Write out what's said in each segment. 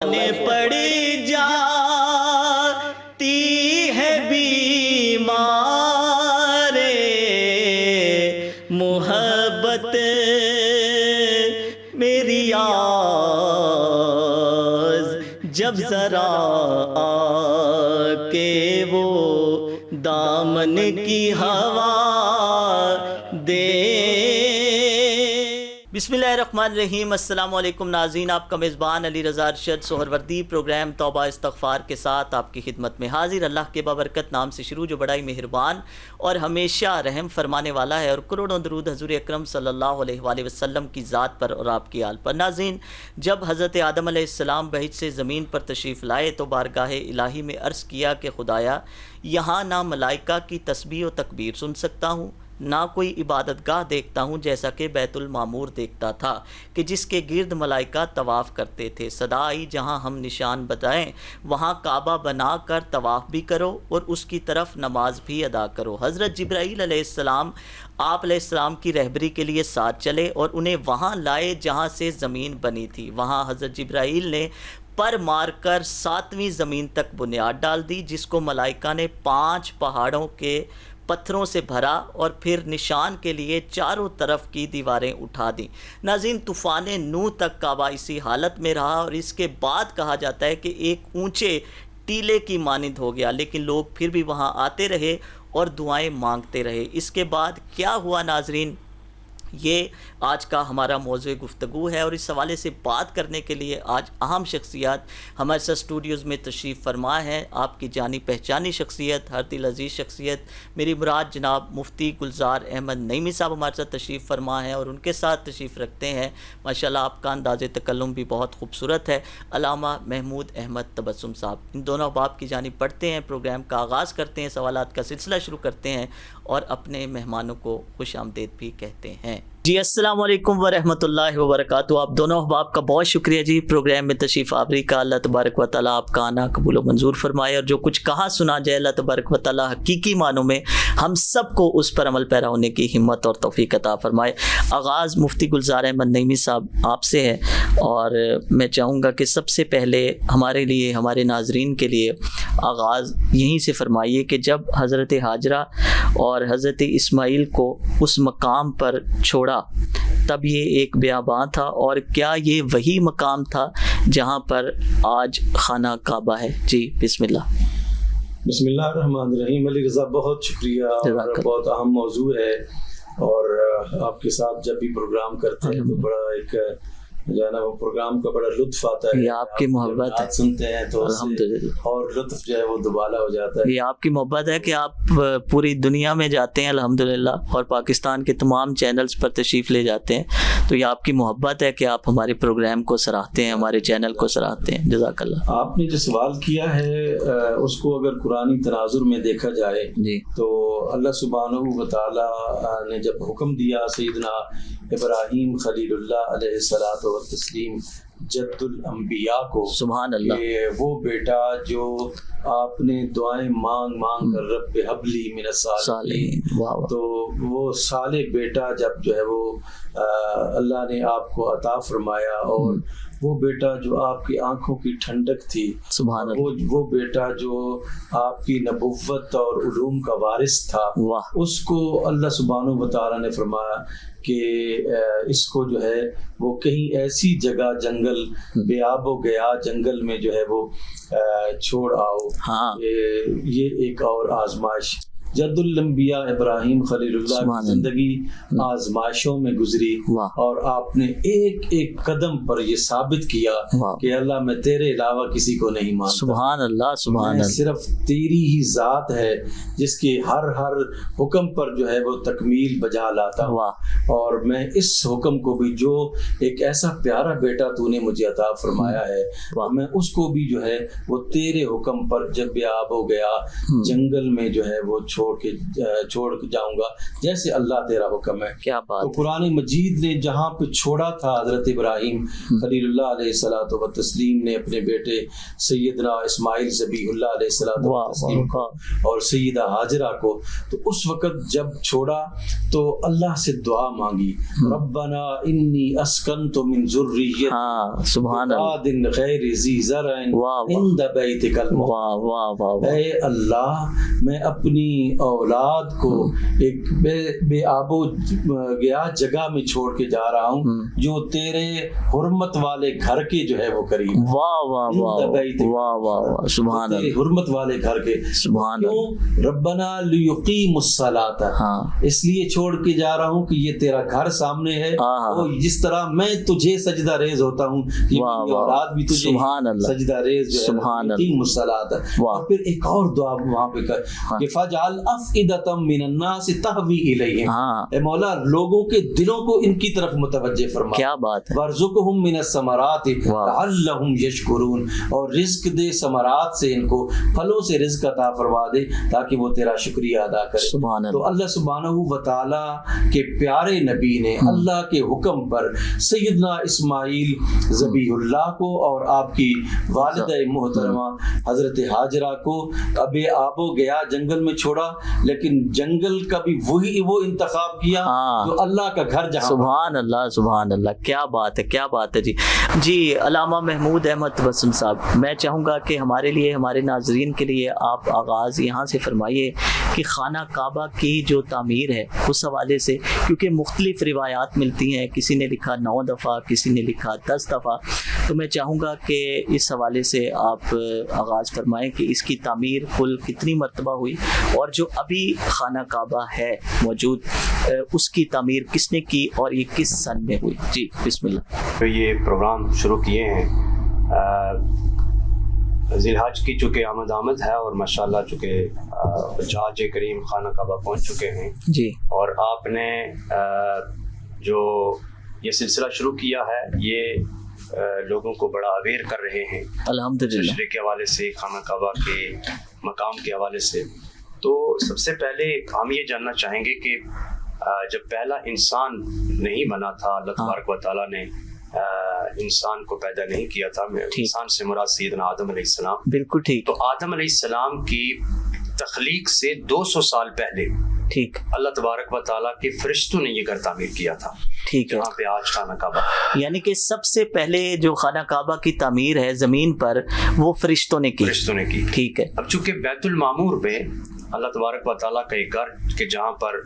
ने पड़ी जाती है बीमारे मोहब्बत मेरी आस जब जरा के वो दामन की हवा दे। बिस्मिल्लाहिर्रहमानिर्रहीम। अस्सलाम वालेकुम नाज़रीन, आपका मेज़बान अली रज़ा अरशद सोहरवर्दी प्रोग्राम तौबा इस्तग़फ़ार के साथ आपकी खिदमत में हाजिर। अल्लाह के बाबरकत नाम से शुरू जो बड़ा ही मेहरबान और हमेशा रहम फरमाने वाला है, और करोड़ों दरूद हज़ूर अकरम सल्लल्लाहु अलैहि वसल्लम की ज़ात पर और आपकी आल पर। नाज़रीन, जब हज़रत आदम अलैहिस्सलाम बहिश्त से ज़मीन पर तशरीफ़ लाए तो बारगाह इलाही में अर्ज़ किया कि खुदाया, यहाँ ना मलाइका की तस्बीह व तकबीर सुन सकता हूँ, ना कोई इबादतगाह देखता हूँ जैसा कि बैतुल मामूर देखता था कि जिसके गिर्द मलाइका तवाफ़ करते थे। सदा आई जहाँ हम निशान बताएं, वहाँ काबा बना कर तवाफ़ भी करो और उसकी तरफ नमाज भी अदा करो। हज़रत जिब्राईल अलैहिस्सलाम आप अलैहिस्सलाम की रहबरी के लिए साथ चले और उन्हें वहाँ लाए जहाँ से ज़मीन बनी थी। वहाँ हज़रत जिब्राईल ने पर मारकर 7वीं ज़मीन तक बुनियाद डाल दी, जिसको मलाइका ने 5 पहाड़ों के पत्थरों से भरा और फिर निशान के लिए चारों तरफ की दीवारें उठा दी। नाज़रीन, तूफ़ान नूह तक काबा इसी हालत में रहा और इसके बाद कहा जाता है कि एक ऊंचे टीले की मानिंद हो गया, लेकिन लोग फिर भी वहां आते रहे और दुआएं मांगते रहे। इसके बाद क्या हुआ नाज़रीन, ये आज का हमारा मौज़ू गुफ्तगू है, और इस हवाले से बात करने के लिए आज अहम शख्सियत हमारे साथ स्टूडियोज़ में तशरीफ़ फरमा है। आपकी जानी पहचानी शख्सियत, हर दिल अज़ीज़ शख्सियत, मेरी मुराद जनाब मुफ्ती गुलजार अहमद नईमी साहब हमारे साथ तशरीफ़ फरमा है, और उनके साथ तशरीफ़ रखते हैं माशाल्लाह आपका अंदाज़ तकल्लुम भी बहुत खूबसूरत है, अल्लामा महमूद अहमद तबस्सुम साहब। इन दोनों बाप की जानिब पढ़ते हैं, प्रोग्राम का आगाज़ करते हैं, सवालात का सिलसिला शुरू करते हैं और अपने मेहमानों को खुश आमदीद भी कहते हैं। जी अस्सलाम वालेकुम व रहमतुल्लाहि व बरकातहू। आप दोनों अहबाब का बहुत शुक्रिया जी प्रोग्राम में तशरीफ़ आवरी का। अल्लाह तबारक व तआला आपका आना कबूल व मंजूर फरमाए, और जो कुछ कहा सुना जाए अल्लाह तबारक व तआला हकीकी मानों में हम सबको उस पर अमल पैरा होने की हिम्मत और तौफीक अता फरमाए। आगाज़ मुफ्ती गुलजार अहमद नईमी साहब आपसे है, और मैं चाहूँगा कि सबसे पहले हमारे लिए, हमारे नाजरीन के लिए आगाज़ यहीं से फरमाइए कि जब हज़रत हाजरा और हज़रत इस्माइल को उस मकाम पर छोड़ा तब ये एक बियाबान था, और क्या ये वही मकाम था जहाँ पर आज खाना काबा है? जी बिस्मिल्लाह। बिस्मिल्लाहिर्रहमानिर्रहीम। अली रज़ा, बहुत शुक्रिया, और बहुत अहम मौजू है, और आपके साथ जब भी प्रोग्राम करते हैं तो बड़ा एक जो है ना वो प्रोग्राम का बड़ा लुत्फ आता है। ये आपकी मोहब्बत है, सुनते हैं तो अल्हम्दुलिल्लाह, और लुत्फ जो है वो दुबाला हो जाता है। ये आपकी मोहब्बत है कि आप पूरी दुनिया में जाते हैं अल्हम्दुलिल्लाह, और पाकिस्तान के तमाम चैनल्स पर तशरीफ़ ले जाते हैं, तो ये आपकी मोहब्बत है कि आप हमारे प्रोग्राम को सराहते हैं, हमारे चैनल को सराहते हैं। जज़ाकल्लाह। आपने जो सवाल किया है उसको अगर कुरानी तनाजुर में देखा जाए जी, तो अल्लाह सुब्हानहू व तआला ने जब हुक्म दिया सैयदना इब्राहीम खलीलुल्लाह अलैहिस्सलातु व तस्लीम जद्दुल अंबिया को, सुभान अल्लाह, वो बेटा जो आपने दुआएं मांग मांग कर रब्बे हबली मिनस सालिहीन, तो वो साले बेटा जब जो है वो अल्लाह ने आपको अता फरमाया, और वो बेटा जो आपकी आंखों की ठंडक थी, सुभान अल्लाह, वो बेटा जो आपकी नबुव्वत और उलूम का वारिस था, उसको अल्लाह सुब्हानहू व तआला ने फरमाया कि इसको जो है वो कहीं ऐसी जगह जंगल बेआबो गया जंगल में जो है वो छोड़ आओ। हाँ, ये एक और आजमाइश। जद्दुल अंबिया इब्राहीम खलीलुल्लाह की जिंदगी आजमाइशों में गुजरी, और आपने एक एक कदम पर ये साबित किया कि अल्लाह मैं तेरे अलावा किसी को नहीं मानता। सुभान अल्लाह, सुभान अल्लाह, सिर्फ तेरी ही जात है जिसके हर हुक्म पर जो है वो तकमील बजा लाता हूँ, और मैं इस हुक्म को भी जो एक ऐसा प्यारा बेटा तूने मुझे अता फरमाया है, मैं उसको भी जो है वो तेरे हुक्म पर जब बेआब हो गया जंगल में जो है वो छोड़ के जाऊंगा जैसे अल्लाह तेरा हुक्म है। क्या बात। तो कुरान मजीद ने जहाँ पे छोड़ा था हजरत इब्राहीम खलीलुल्लाह अलैहिस्सलातु व तस्लीम ने अपने बेटे सैयदना इस्माइल ज़बीहुल्लाह अलैहिस्सलातु व तस्लीम को और सैयदा हाजरा को, तो उस वक़्त जब छोड़ा तो अल्लाह से दुआ मांगी, रब्बना इन्नी अस्कनतु मिन ज़ुर्रिय्यती सुभान अल्लाह गैरि ज़ी ज़रअन इंद बैतिकल मुहर्रम। ऐ अल्लाह मैं अपनी औलाद को एक बेआबो गया जगह में छोड़ के जा रहा हूँ जो तेरे हुर्मत वाले घर के जो है वो करीब। वाह वाह वाह वाह वाह सुभान अल्लाह, हुर्मत वाले घर के। सुभान क्यों? रब्बना लियुकीमुस्सलाता, इसलिए छोड़ के जा रहा हूँ कि ये तेरा घर सामने है और जिस तरह मैं तुझे सजदा रेज होता हूँ औलाद भी तुझे सजदा रेज जो है मुस्सलाता। और फिर एक और दुआ वहाँ पे कर कि फजअल अफइदतम मिनन नास तहवी इलैहिम, ए मौला लोगों के दिलों को इनकी तरफ मुतवज्जे फरमा। क्या बात है। वर्जुकहुम मिनस समराति लअल्लहुम यशकुरून, और रिज्क दे समरात से, इनको फलों से रिज्क अता फरमा दे ताकि वो तेरा शुक्रिया अदा करे। तो अल्लाह सुब्हानहू व तआला के प्यारे नबी ने अल्लाह के हुक्म पर सैयदना इस्माइल ज़बीहुल्लाह को और आपकी वालिदा मोहतरमा हजरत हाजरा को अबे आबो गया जंगल में छोड़ा, लेकिन जंगल का भी वो इंतखाब किया जो अल्लाह का घर जहाँ। सुभान अल्लाह सुभान अल्लाह, क्या बात है, क्या बात है जी। जी अल्लामा महमूद अहमद तबस्सुम साहब, मैं चाहूँगा कि हमारे लिए, हमारे नाजरीन के लिए आप आगाज़ यहाँ से फरमाइए कि खाना काबा की जो तामीर है उस हवाले से, क्योंकि मुख्तलिफ रिवायात मिलती हैं, किसी ने लिखा 9 दफ़ा, किसी ने लिखा 10 दफ़ा, तो मैं चाहूँगा कि इस हवाले से आप आगाज़ फरमाएँ कि इसकी तामीर कुल कितनी मरतबा हुई और जो अभी खाना काबा है मौजूद उसकी तामीर किसने की और ये किस सन में हुई। जी बिस्मिल्लाह। तो ये प्रोग्राम शुरू किए हैं ज़िलहज की चूँकि आमद है और माशाल्लाह चूँकि जहाज करीम खाना काबा पहुँच चुके हैं जी, और आपने जो ये सिलसिला शुरू किया है ये लोगों को बड़ा अवेयर कर रहे हैं अल्हम्दुलिल्लाह तशरीह के हवाले से, खाना काबा के मकाम के हवाले से। तो सबसे पहले हम ये जानना चाहेंगे कि जब पहला इंसान नहीं बना था, अल्लाह तबारक व तआला ने इंसान को पैदा नहीं किया था, इंसान से मुराद सैयदना आदम अलैहिस्सलाम। बिल्कुल ठीक। तो आदम अलैहिस्सलाम की तख्लीक से 200 साल पहले ठीक अल्लाह तबारक व तआला के फरिश्तों ने ये घर तामीर किया था, ठीक है, जहाँ पे आज खाना काबा। यानी कि सबसे पहले जो खाना काबा की तामीर है जमीन पर वो फरिश्तों ने की। ठीक है। अब चूंकि बैतुल मामूर पे अल्लाह तबारक व तआला का एक घर के जहाँ पर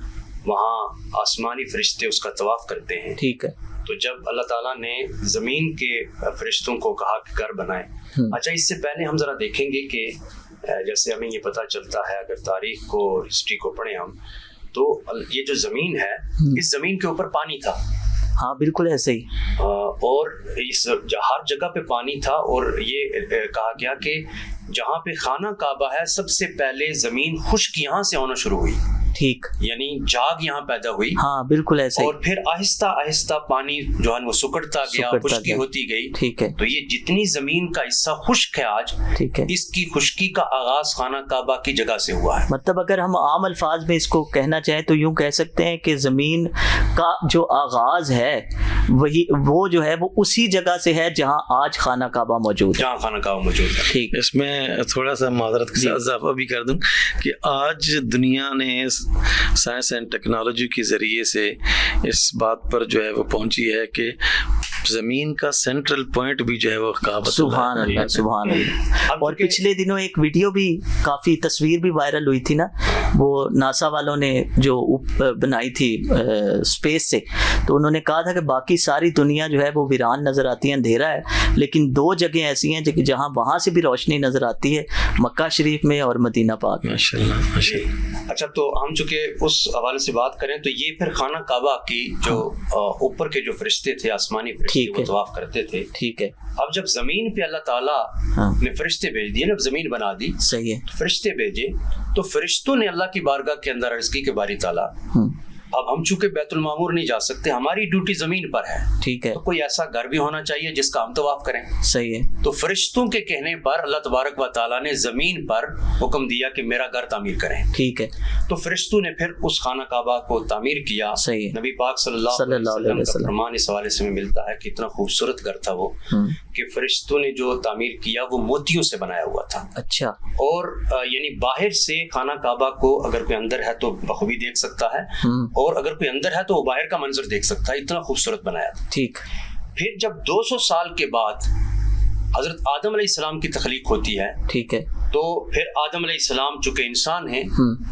वहाँ आसमानी फरिश्ते उसका तवाफ करते हैं, ठीक है। तो जब अल्लाह ताला ने जमीन के फरिश्तों को कहा कि घर बनाए। अच्छा, इससे पहले हम जरा देखेंगे कि जैसे हमें ये पता चलता है अगर तारीख को, हिस्ट्री को पढ़े हम, तो ये जो जमीन है इस जमीन के ऊपर पानी था। हाँ बिल्कुल ऐसे ही। और इस हर जगह पे पानी था और ये कहा गया कि जहाँ पे खाना काबा है सबसे पहले जमीन खुश्क यहाँ से होना शुरू हुई। ठीक, यानी जाग यहाँ पैदा हुई। हाँ बिल्कुल ऐसे। और फिर आहिस्ता आहिस्ता पानी जो है वो सुकड़ता गया, खुश्की होती गई। ठीक है। तो ये जितनी जमीन का हिस्सा खुश्क है आज, ठीक है, इसकी खुश्की का आगाज खाना काबा की जगह से हुआ है। मतलब अगर हम आम अल्फाज में इसको कहना चाहें तो यूं कह सकते हैं कि जमीन का जो आगाज है वही वो जो है वो उसी जगह से है जहाँ आज खाना काबा मौजूद है, जहाँ खाना काबा मौजूद है। ठीक। इसमें थोड़ा सा माजरत के साथ इजाफा भी कर दूं कि आज दुनिया ने साइंस एंड टेक्नोलॉजी के ज़रिए से इस बात पर जो है वो पहुंची है कि ज़मीन का सेंट्रल पॉइंट भी जो है वो काबा। सुभान अल्लाह, सुभान अल्लाह। और पिछले दिनों एक वीडियो भी, काफ़ी तस्वीर भी वायरल हुई थी ना, वो नासा वालों ने जो बनाई थी स्पेस से, तो उन्होंने कहा था कि बाकी सारी दुनिया जो है वो वीरान नज़र आती है, अंधेरा है, लेकिन 2 जगह ऐसी हैं जहाँ वहाँ से भी रोशनी नज़र आती है, मक्का शरीफ में और मदीना पाक में। माशाल्लाह। अच्छा, तो हम चूँकि उस हवाले से बात करें तो ये फिर खाना काबा की जो ऊपर के जो फरिश्ते थे, आसमानी फरिश्ते, वो तवाफ करते थे। ठीक है। अब जब जमीन पे अल्लाह ताला ने फरिश्ते भेज दिए ना, जमीन बना दी, सही है, तो फरिश्ते भेजे, तो फरिश्तों ने अल्लाह की बारगाह के अंदर अर्ज की कि बारी ताला अब हम चूंकि बैतुल मामूर नहीं जा सकते, हमारी ड्यूटी जमीन पर है, ठीक है, तो कोई ऐसा घर भी होना चाहिए जिसका हम तवाफ करें। सही है। तो फरिश्तों के कहने पर अल्लाह तबारक व तआला ने जमीन पर हुक्म दिया कि मेरा घर तामीर करें। ठीक है। तो फरिश्तों ने फिर उस खाना काबा को तामीर किया। सही है। नबी पाक सल्लल्लाहु अलैहि वसल्लम का फरमान इस हवाले से हमें मिलता है कि इतना खूबसूरत घर था वो कि फरिश्तों ने जो तामीर किया वो मोतियों से बनाया हुआ था। अच्छा। और यानी बाहर से खाना काबा को अगर कोई अंदर है तो बखूबी देख सकता है, और अगर कोई अंदर है तो वो बाहर का मंजर देख सकता है, इतना खूबसूरत बनाया था। ठीक। फिर जब 200 साल के बाद हजरत आदम अलैहिस्सलाम की तख्लीक होती है, ठीक है, तो फिर आदम अलैहिस्सलाम चूंकि इंसान हैं,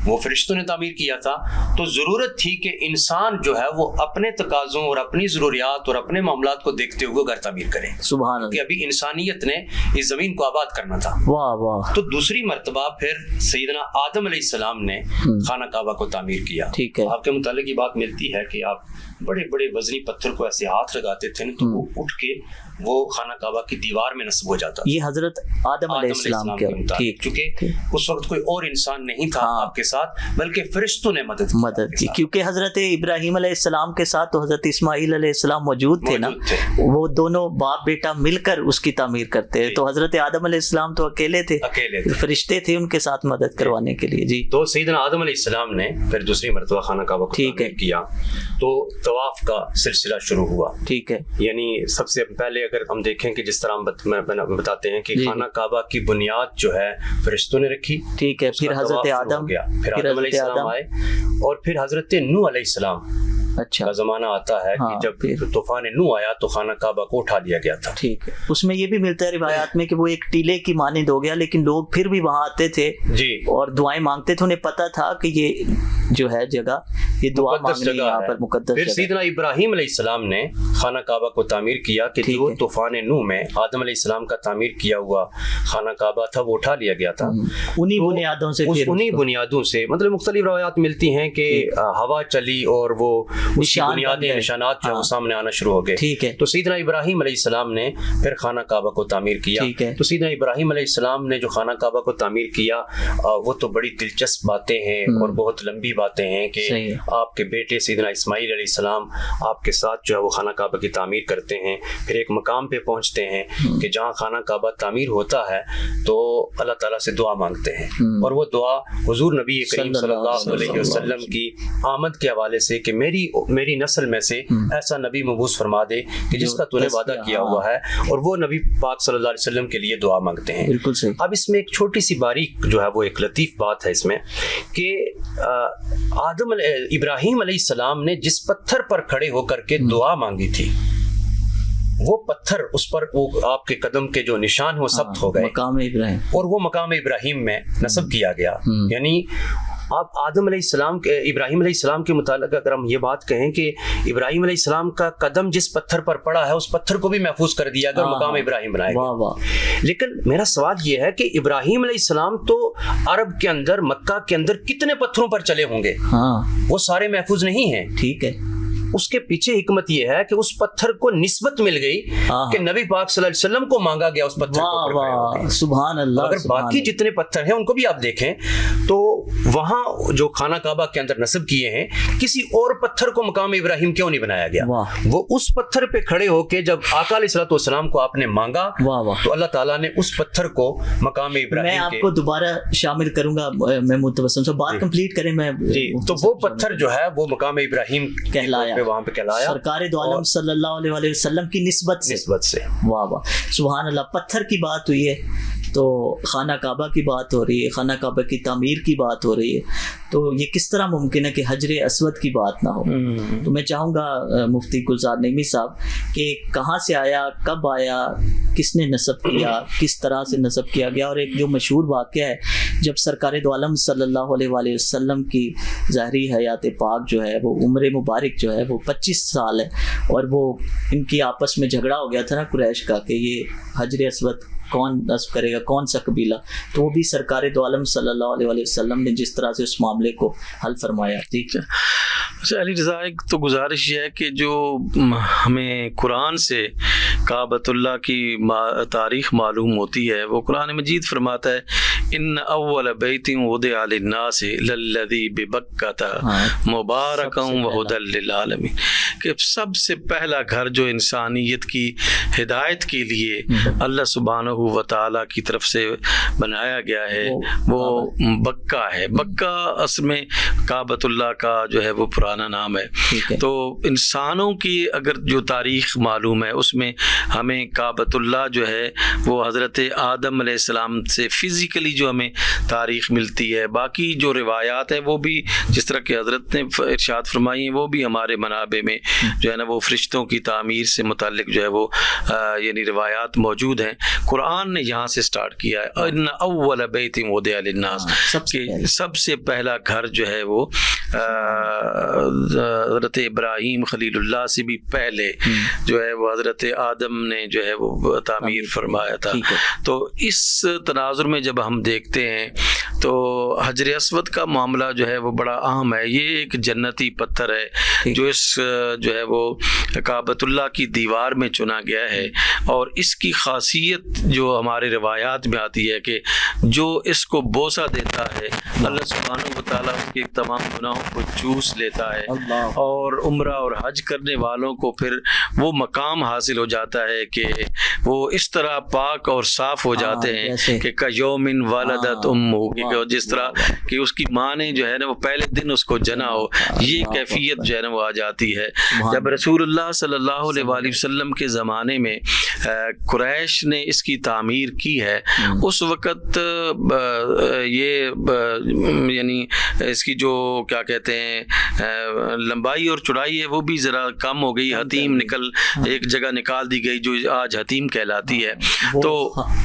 वो फरिश्तों ने तामीर किया था, तो जरूरत थी कि इंसान जो है वो अपने तकाज़ों और अपनी जरूरियात और अपने मामलात को देखते हुए घर तामीर करें। सुभान अल्लाह। कि अभी इंसानियत ने इस जमीन को आबाद करना था। वाह वाह। तो दूसरी मर्तबा फिर सैयदना आदम अलैहिस्सलाम ने खाना काबा को तामीर किया। ठीक है। आपके मुतालिक ये बात मिलती है कि आप बड़े बड़े वजनी पत्थर को ऐसे हाथ लगाते थे तो वो उठ के वो खाना काबा की दीवार में नस्ब हो जाता। ये हजरत आदम अलैहिस्सलाम के मुताबिक, क्योंकि उस वक्त कोई और इंसान नहीं था आपके साथ, बल्कि फरिश्तों ने मदद की। क्योंकि हजरत इब्राहिम अलैहिस्सलाम के साथ तो हजरत इस्माइल अलैहिस्सलाम मौजूद थे ना, वो दोनों बाप बेटा मिलकर उसकी तामीर करते। तो हजरत आदम अलैहिस्सलाम तो अकेले थे, फरिश्ते थे उनके साथ मदद करवाने के लिए। जी। तो सैयदना आदम अलैहिस्सलाम ने फिर दूसरी मर्तबा खाना काबा को तामीर किया, तो तवाफ का सिलसिला शुरू हुआ। ठीक है। यानी सबसे पहले अगर हम देखें कि जिस तरह हम बताते हैं कि खाना काबा की बुनियाद जो है फरिश्तों ने रखी। ठीक है। फिर हजरत आदम, फिर आदम अलैहिस्सलाम आए, और फिर हजरत नूह अलैहिस्सलाम अच्छा का जमाना आता है कि जब तूफान नूह आया तो खाना काबा को उठा लिया गया था। ठीक है। उसमें ये भी मिलता है रिवायात में कि वो एक टीले की मानिंद हो गया, लेकिन लोग फिर भी वहां आते थे जी और दुआएं मांगते थे। उन्हें पता था कि ये जो है जगह ये दुआ मांगने यहाँ पर मुकद्दस। फिर सैयदना इब्राहिम अलैहिस्सलाम ने खाना काबा को तामीर किया कि जो तूफान नूह में आदम अलैहिस्सलाम का तामीर किया हुआ खाना काबा था वो उठा लिया गया था। उन्हीं बुनियादों से, उन्हीं बुनियादों से, मतलब मुख्तलिफ रवायात मिलती हैं कि हवा चली और वो उसकी बुनियादी निशानात जो है सामने आना शुरू हो गए। ठीक है। तो सैयदना इब्राहिम अलैहिस्सलाम ने फिर खाना काबा को तामीर किया। ठीक है। तो सैयदना इब्राहिम अलैहिस्सलाम ने जो खाना काबा को तामीर किया वो तो बड़ी दिलचस्प बातें हैं और बहुत लंबी बातें हैं कि आपके बेटे सैयदना इस्माइल अलैहिस्सलाम आपके साथ जो है वो खाना काबा की तामीर करते हैं। फिर एक मकाम पे पहुंचते हैं कि जहाँ खाना काबा तामीर होता है तो अल्लाह ताला से दुआ मांगते हैं, और वो दुआ हुजूर नबी करीम सल्लल्लाहु अलैहि वसल्लम की आमद के हवाले से कि मेरी नस्ल में से ऐसा नबी मबूस फरमा दे कि जिसका तूने वादा किया हुआ है, और वो नबी पाक सल्लल्लाहु अलैहि वसल्लम के लिए दुआ मांगते हैं। बिल्कुल सही। अब इसमें एक छोटी सी बारीक जो है वो एक लतीफ बात है इसमें कि इब्राहिम अलैहिस्सलाम ने जिस पत्थर पर खड़े होकर के दुआ मांगी थी वो पत्थर, उस पर वो आपके कदम के जो निशान हो सब्त हो गए, मकाम इब्राहिम, और वो मकाम इब्राहिम में नस्ब किया गया। यानी आप इब्राहिम अलैहिस्सलाम के मुतालिक अगर हम ये बात कहें कि इब्राहिम अलैहिस्सलाम का कदम जिस पत्थर पर पड़ा है उस पत्थर को भी महफूज कर दिया अगर मकाम इब्राहिम बनाया गया। लेकिन मेरा सवाल ये है कि इब्राहिम अलैहिस्सलाम तो अरब के अंदर, मक्का के अंदर कितने पत्थरों पर चले होंगे, वो सारे महफूज नहीं हैं। ठीक है। उसके पीछे हिकमत यह है कि उस पत्थर को निस्बत मिल गई कि नबी पाक सल्लल्लाहु अलैहि वसल्लम को मांगा गया उस पत्थर को। सुभान अल्लाह। अगर बाकी जितने पत्थर हैं उनको भी आप देखें तो वहां जो खाना काबा के अंदर नस्ब किए हैं किसी और पत्थर को मकाम इब्राहिम क्यों नहीं बनाया गया? वो उस पत्थर पे खड़े होके जब आका अलैहिस्सलातु वस्सलाम को आपने मांगा तो अल्लाह ताला ने उस पत्थर को मकाम इब्राहिम। मैं आपको दोबारा शामिल करूंगा, मैं मुतवस्सिल से बात कंप्लीट करें। मैं जी, तो वो पत्थर जो है वो मकाम इब्राहिम कहलाया, वहां पे कहलाया सरकार दो आलम सल्लल्लाहु अलैहि वसल्लम की निस्बत से। वाह वाह, सुभान अल्लाह। पत्थर की बात हुई है तो खाना काबा की बात हो रही है, खाना काबा की तामीर की बात हो रही है, तो ये किस तरह मुमकिन है कि हजरे अस्वद की बात ना हो? तो मैं चाहूँगा मुफ्ती गुलजार नईमी साहब कि कहाँ से आया, कब आया, किसने नस्ब किया, किस तरह से नस्ब किया गया, और एक जो मशहूर वाक़या है जब सरकार दो आलम सल्लल्लाहु अलैहि वसल्लम की ज़ाहरी हयात पाक जो है वो उम्र मुबारक जो है वो 25 साल है, और वो इनकी आपस में झगड़ा हो गया था ना कुरैश का कि ये हजरे अस्वद कौन नस्ब करेगा, कौन सा कबीला, तो वो भी सरकार दो आलम सल्लल्लाहु अलैहि वसल्लम ने जिस तरह से उस मामले को हल फरमाया। ठीक है। अच्छा अली रज़ा, एक तो गुजारिश है कि जो हमें कुरान से काबतुल्लाह की तारीख़ मालूम होती है वो कुरान मजीद फरमाता है इन अव्वल बैतिन वुदिअ लिन्नास लल्लज़ी बिबक्कता मुबारकन व हुदल लिल आलमीन, कि सबसे पहला घर जो इंसानियत की हिदायत के लिए अल्लाह सुब्हानहू व तआला की तरफ से बनाया गया है वो बक्का है। बक्का असल में काबतुल्लाह का जो है वो पुराना नाम है। तो इंसानों की अगर जो तारीख़ मालूम है उसमें हमें काबतुल्लाह जो है वो हज़रत आदम अलैहिस्सलाम से फ़िज़िकली जो हमें तारीख़ मिलती है। बाकी जो रिवायात है वो भी जिस तरह के हज़रत ने इरशाद फरमाई हैं वो भी हमारे मनाबे में जो है ना वो फ़रिश्तों की तामीर से मुताल्लिक़ जो है वो यानी रिवायात मौजूद हैं। कुरान ने यहाँ से स्टार्ट किया है, इन्न अव्वल बैतिन वुदिअ लिन्नास, कि सबसे पहला घर जो है वो हज़रत इब्राहीम खलीलुल्लाह से भी पहले जो है वो हज़रत आदम ने जो है वो तामीर फरमाया था। तो इस तनाजुर में जब हम देखते हैं तो हजर अस्वद का मामला जो है वो बड़ा अहम है। ये एक जन्नती पत्थर है जो इस जो है वो काबतुल्लाह की दीवार में चुना गया है, और इसकी खासियत जो हमारे रिवायात में आती है कि जो इसको बोसा देता है अल्लाह सुब्हानहू व तआला उसके तमाम गुनाहों को चूस लेता है, और उम्रा और हज करने वालों को फिर वो मकाम हासिल हो जाता है कि वो इस तरह पाक और साफ हो जाते हैं कि कयौमिन वलदत उम्मुहु, जिस तरह कि उसकी माँ ने जो है ना वो पहले दिन उसको जना हो, ये कैफियत जो है ना वो आ जाती है। जब रसूलुल्लाह सल्लल्लाहु अलैहि वसल्लम के ज़माने में कुरैश ने इसकी तामीर की है, उस वक़्त ये यानी इसकी जो क्या कहते हैं लंबाई और चौड़ाई है वो भी ज़रा कम हो गई। हतीम एक जगह निकाल दी गई जो आज हतीम कहलाती है। तो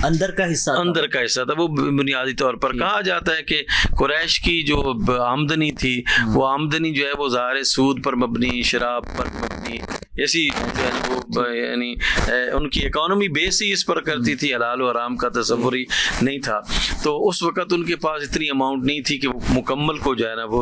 अंदर का हिस्सा था वो बुनियादी तौर पर कहा जाता है कि कुरैश की जो आमदनी थी वो आमदनी जो है वो ज़ाहिर सूद पर मबनी, शराब पर मबनी, ऐसी जो है ना वो यानी उनकी इकोनॉमी बेस ही इस पर करती थी, हलाल और हराम का तसव्वुर ही नहीं था। तो उस वक़्त उनके पास इतनी अमाउंट नहीं थी कि वो मुकम्मल को जो है ना वो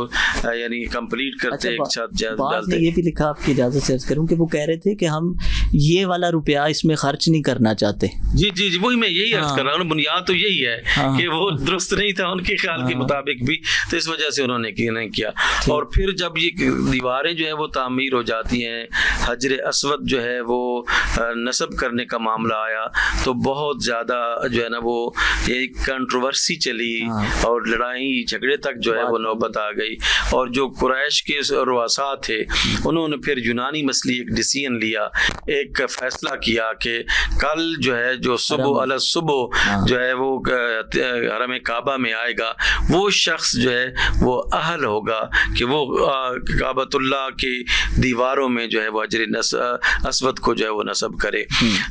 यानी कंप्लीट करते एक साथ डालते। ये भी लिखा, आपकी इजाज़त से अर्ज़ करूं कि वो कह रहे थे कि हम ये वाला रुपया इसमें खर्च नहीं करना चाहते। जी जी जी, वही मैं यही अर्ज़ कर रहा हूँ, बुनियाद तो यही है कि वो दुरुस्त नहीं था उनके ख्याल के मुताबिक भी, तो इस वजह से उन्होंने नहीं किया। और फिर जब ये दीवारें जो है वो तामीर हो जाती हैं, हजर अस्वद जो है वो नस्ब करने का मामला आया तो बहुत ज़्यादा जो है ना वो ये कंट्रोवर्सी चली और लड़ाई झगड़े तक जो है वो नौबत आ गई। और जो कुरैश के रुआसा थे उन्होंने फिर यूनानी मसली एक डिसीजन लिया, एक फैसला किया कि कल जो है जो सुबह जो है वो हरम काबा में आएगा वो शख्स जो है वो अहल होगा कि वो काबतुल्लाह की दीवारों में जो है वो हजर अस्वद को जो है वो नस्ब करे।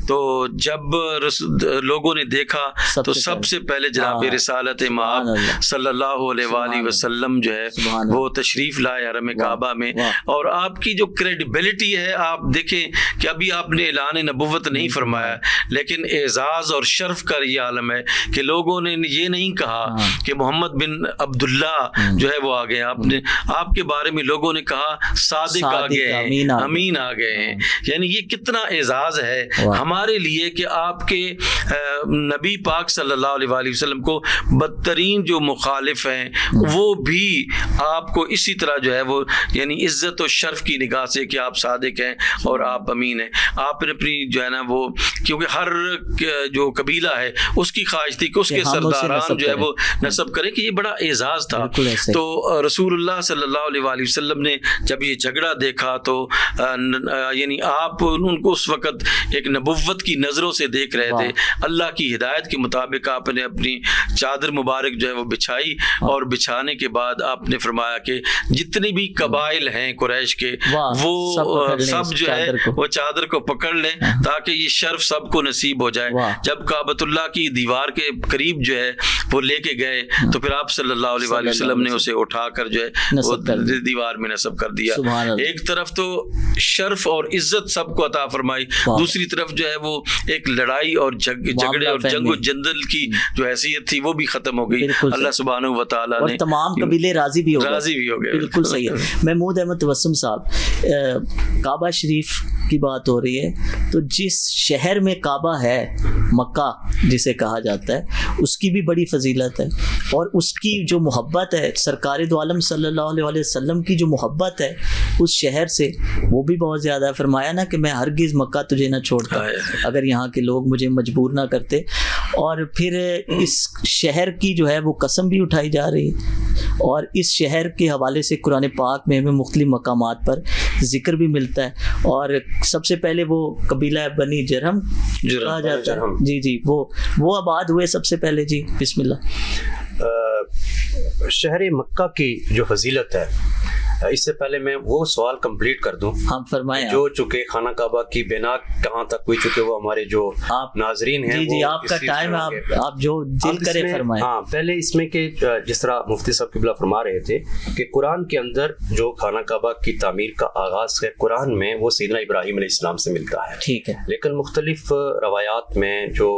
तो जब लोगों ने देखा तो सबसे पहले जनाब रिसालत माब सल्लल्लाहु अलैहि वसल्लम जो है वो तशरीफ लाए हरम काबा में, और आपकी जो क्रेडिबिलिटी है आप देखें कि अभी आपने ऐलान नबुव्वत नहीं फरमाया, लेकिन एजाज और शर्फ का ये आलम है कि लोगों ने ये नहीं कहा कि मोहम्मद बिन अब्दुल्ला जो है वो आ गए, आपके बारे में लोगों ने कहा सादिक आ गए हैं, अमीन आ गए हैं। यानी ये कितना एजाज है हमारे लिए कि आपके नबी पाक सल्लल्लाहु अलैहि वसल्लम को बदतरीन जो मुखालिफ हैं वो भी आपको इसी तरह जो है वो यानी इज्जत और शर्फ की निगाह से कि आप सादिक हैं और आप अमीन हैं। आपने अपनी जो है ना वो, क्योंकि हर जो कबीला है उसकी ख्वाहिश थी कि उसके सरदारान जो है वो नस्ब करें, कि ये बड़ा एजाज था। तो रसूलुल्लाह सल्लल्लाहु अलैहि वसल्लम ने जब ये झगड़ा देखा तो यानी आप उनको उस वक़्त एक नबुव्वत की नज़रों से देख रहे थे, अल्लाह की हिदायत के मुताबिक आपने अपनी चादर मुबारक जो है वो बिछाई, और बिछाने के बाद आपने फरमाया कि जितने भी कबाइल हैं कुरैश के वो सब जो है वो चादर को पकड़ लें ताकि ये शर्फ सबको नसीब हो जाए। जब काबतुल्लाह की दीवार के करीब जो है वो लेके गए तो फिर आप सल्लल्लाहु अलैहि वसल्लम ने उसे उठाकर जो है वो दीवार में नस्ब कर दिया। एक तरफ तो शर्फ और इज्जत सबको अता फरमाई, दूसरी तरफ जो है वो एक लड़ाई और झगड़े और जंग जंदल की जो हैसियत थी वो भी खत्म हो गई। अल्लाह सुब्हानहू व तआला ने तमाम कबीले राजी भी हो गए। बिल्कुल सही है। महमूद अहमद तबस्सुम साहब, काबा शरीफ की बात हो रही है तो जिस शहर में काबा है मक्का जिसे कहा जाता है, उसकी भी बड़ी फजीलत है। और उसकी जो मोहब्बत है, सरकार दो आलम सल्लल्लाहु अलैहि वसल्लम की जो मोहब्बत है उस शहर से, वो भी बहुत ज़्यादा है। फरमाया ना कि मैं हरगिज़ मक्का तुझे ना छोड़ता अगर यहाँ के लोग मुझे मजबूर ना करते। और फिर इस शहर की जो है वो कसम भी उठाई जा रही है, और इस शहर के हवाले से कुरान पाक में हमें मुख्तलिफ मकामात पर जिक्र भी मिलता है। और सबसे पहले वो कबीला बनी जरहम कहा जाता है। जी जी, वो आबाद हुए सबसे पहले। जी बिस्मिल्लाह। शहर मक्का की जो फजीलत है, इससे पहले मैं वो सवाल कंप्लीट कर दूं। हम फरमाएं। जो चुके खाना काबा की बिना कहाँ तक हुई चुके, वो हमारे जो आप नाजरीन हैं, जी जी, आपका टाइम, आप जो दिल करे फरमाएं। हाँ, पहले इसमें के जिस तरह मुफ्ती साहब किबला फरमा रहे थे कि कुरान के अंदर जो खाना काबा की तामीर का आगाज है कुरान में, वो सैयदना इब्राहीम अलैहिस्सलाम से मिलता है। ठीक है। लेकिन मुख्तलिफ रवायात में जो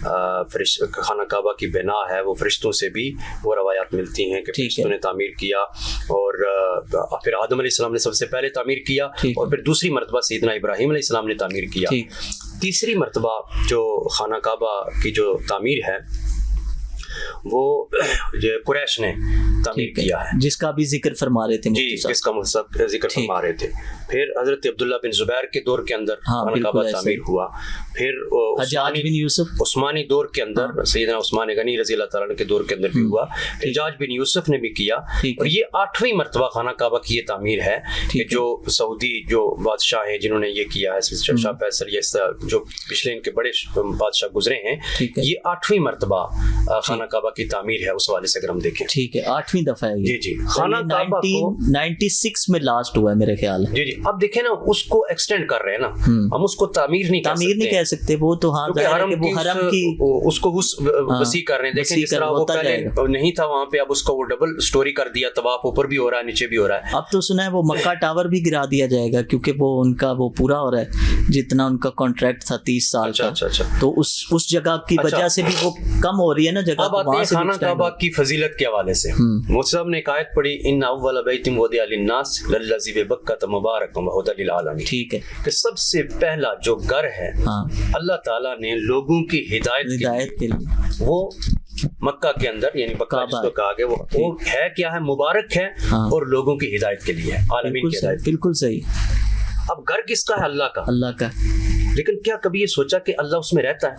खाना काबा की बिना है, वो फरिश्तों से भी वो रवायात मिलती हैं कि फरिश्तों ने तामीर किया, और फिर आदम अलैहिस्सलाम ने सबसे पहले तामीर किया, और फिर दूसरी मरतबा सैयदना इब्राहीम अलैहिस्सलाम ने तामीर किया। तीसरी मरतबा जो खाना काबा की जो तामीर है वो कुरैश ने तामीर किया है, जिसका भी जिक्र फरमा रहे थे जी, जिसका जिक्र फरमा रहे थे। फिर हजरत अब्दुल्ला बिन जुबैर के दौर के अंदर खाना काबा तामीर हुआ। फिर हज्जाज बिन यूसुफ उस्मानी दौर के अंदर सैयदना उस्मान गनी रज़ी अल्लाह तआला के दौर के अंदर भी हुआ। हज्जाज बिन यूसुफ ने भी किया। और ये 8वीं मरतबा खाना काबा की ये तामीर है कि जो सऊदी जो बादशाह हैं जिन्होंने ये किया है, शाह फैसल, ये जो पिछले इनके बड़े बादशाह गुजरे हैं, ये 8वीं मरतबा खाना काबा की तामीर है। उस वाले से अगर हम देखें, ठीक है, 8वीं दफा है जी जी। खाना काबा 1996 में लास्ट हुआ है मेरे ख्याल है। जी जी। अब देखें ना, उसको एक्सटेंड कर रहे हैं ना, हम उसको तामीर नहीं कह सकते, वो तो हाँ, हरम की उसको वसी कर रहे हैं। देखें जिस तरह वो पहले नहीं था वहाँ पे, अब उसको वो डबल स्टोरी कर दिया, तवाफ ऊपर भी हो रहा है, नीचे भी हो रहा है। अब तो सुना है वो मक्का टावर भी गिरा दिया जाएगा, क्योंकि वो उनका वो पूरा हो रहा है, जितना उनका कॉन्ट्रैक्ट था 30 साल का। अच्छा। तो उस जगह की वजह से भी वो कम हो रही है ना जगह। अब आते हैं खाना काबा की फजीलत के हवाले से। मुफ्ती साहब ने एक आयत पढ़ी, इन्ना अव्वल बैतिन वुदिअ लिन्नास लल्लज़ी बिबक्कत मुबारकन व हुदल लिल आलमीन। ठीक है, कि सबसे पहला जो घर है अल्लाह ताला ने लोगों की हिदायत के लिए वो मक्का के अंदर यानी मक्का जिसको कहा गया, वो है क्या है, मुबारक है और लोगों की हिदायत के लिए है, आलमीन की हिदायत। बिल्कुल सही। अब घर किसका है? अल्लाह का। अल्लाह का। लेकिन क्या कभी ये सोचा कि अल्लाह उसमें रहता है?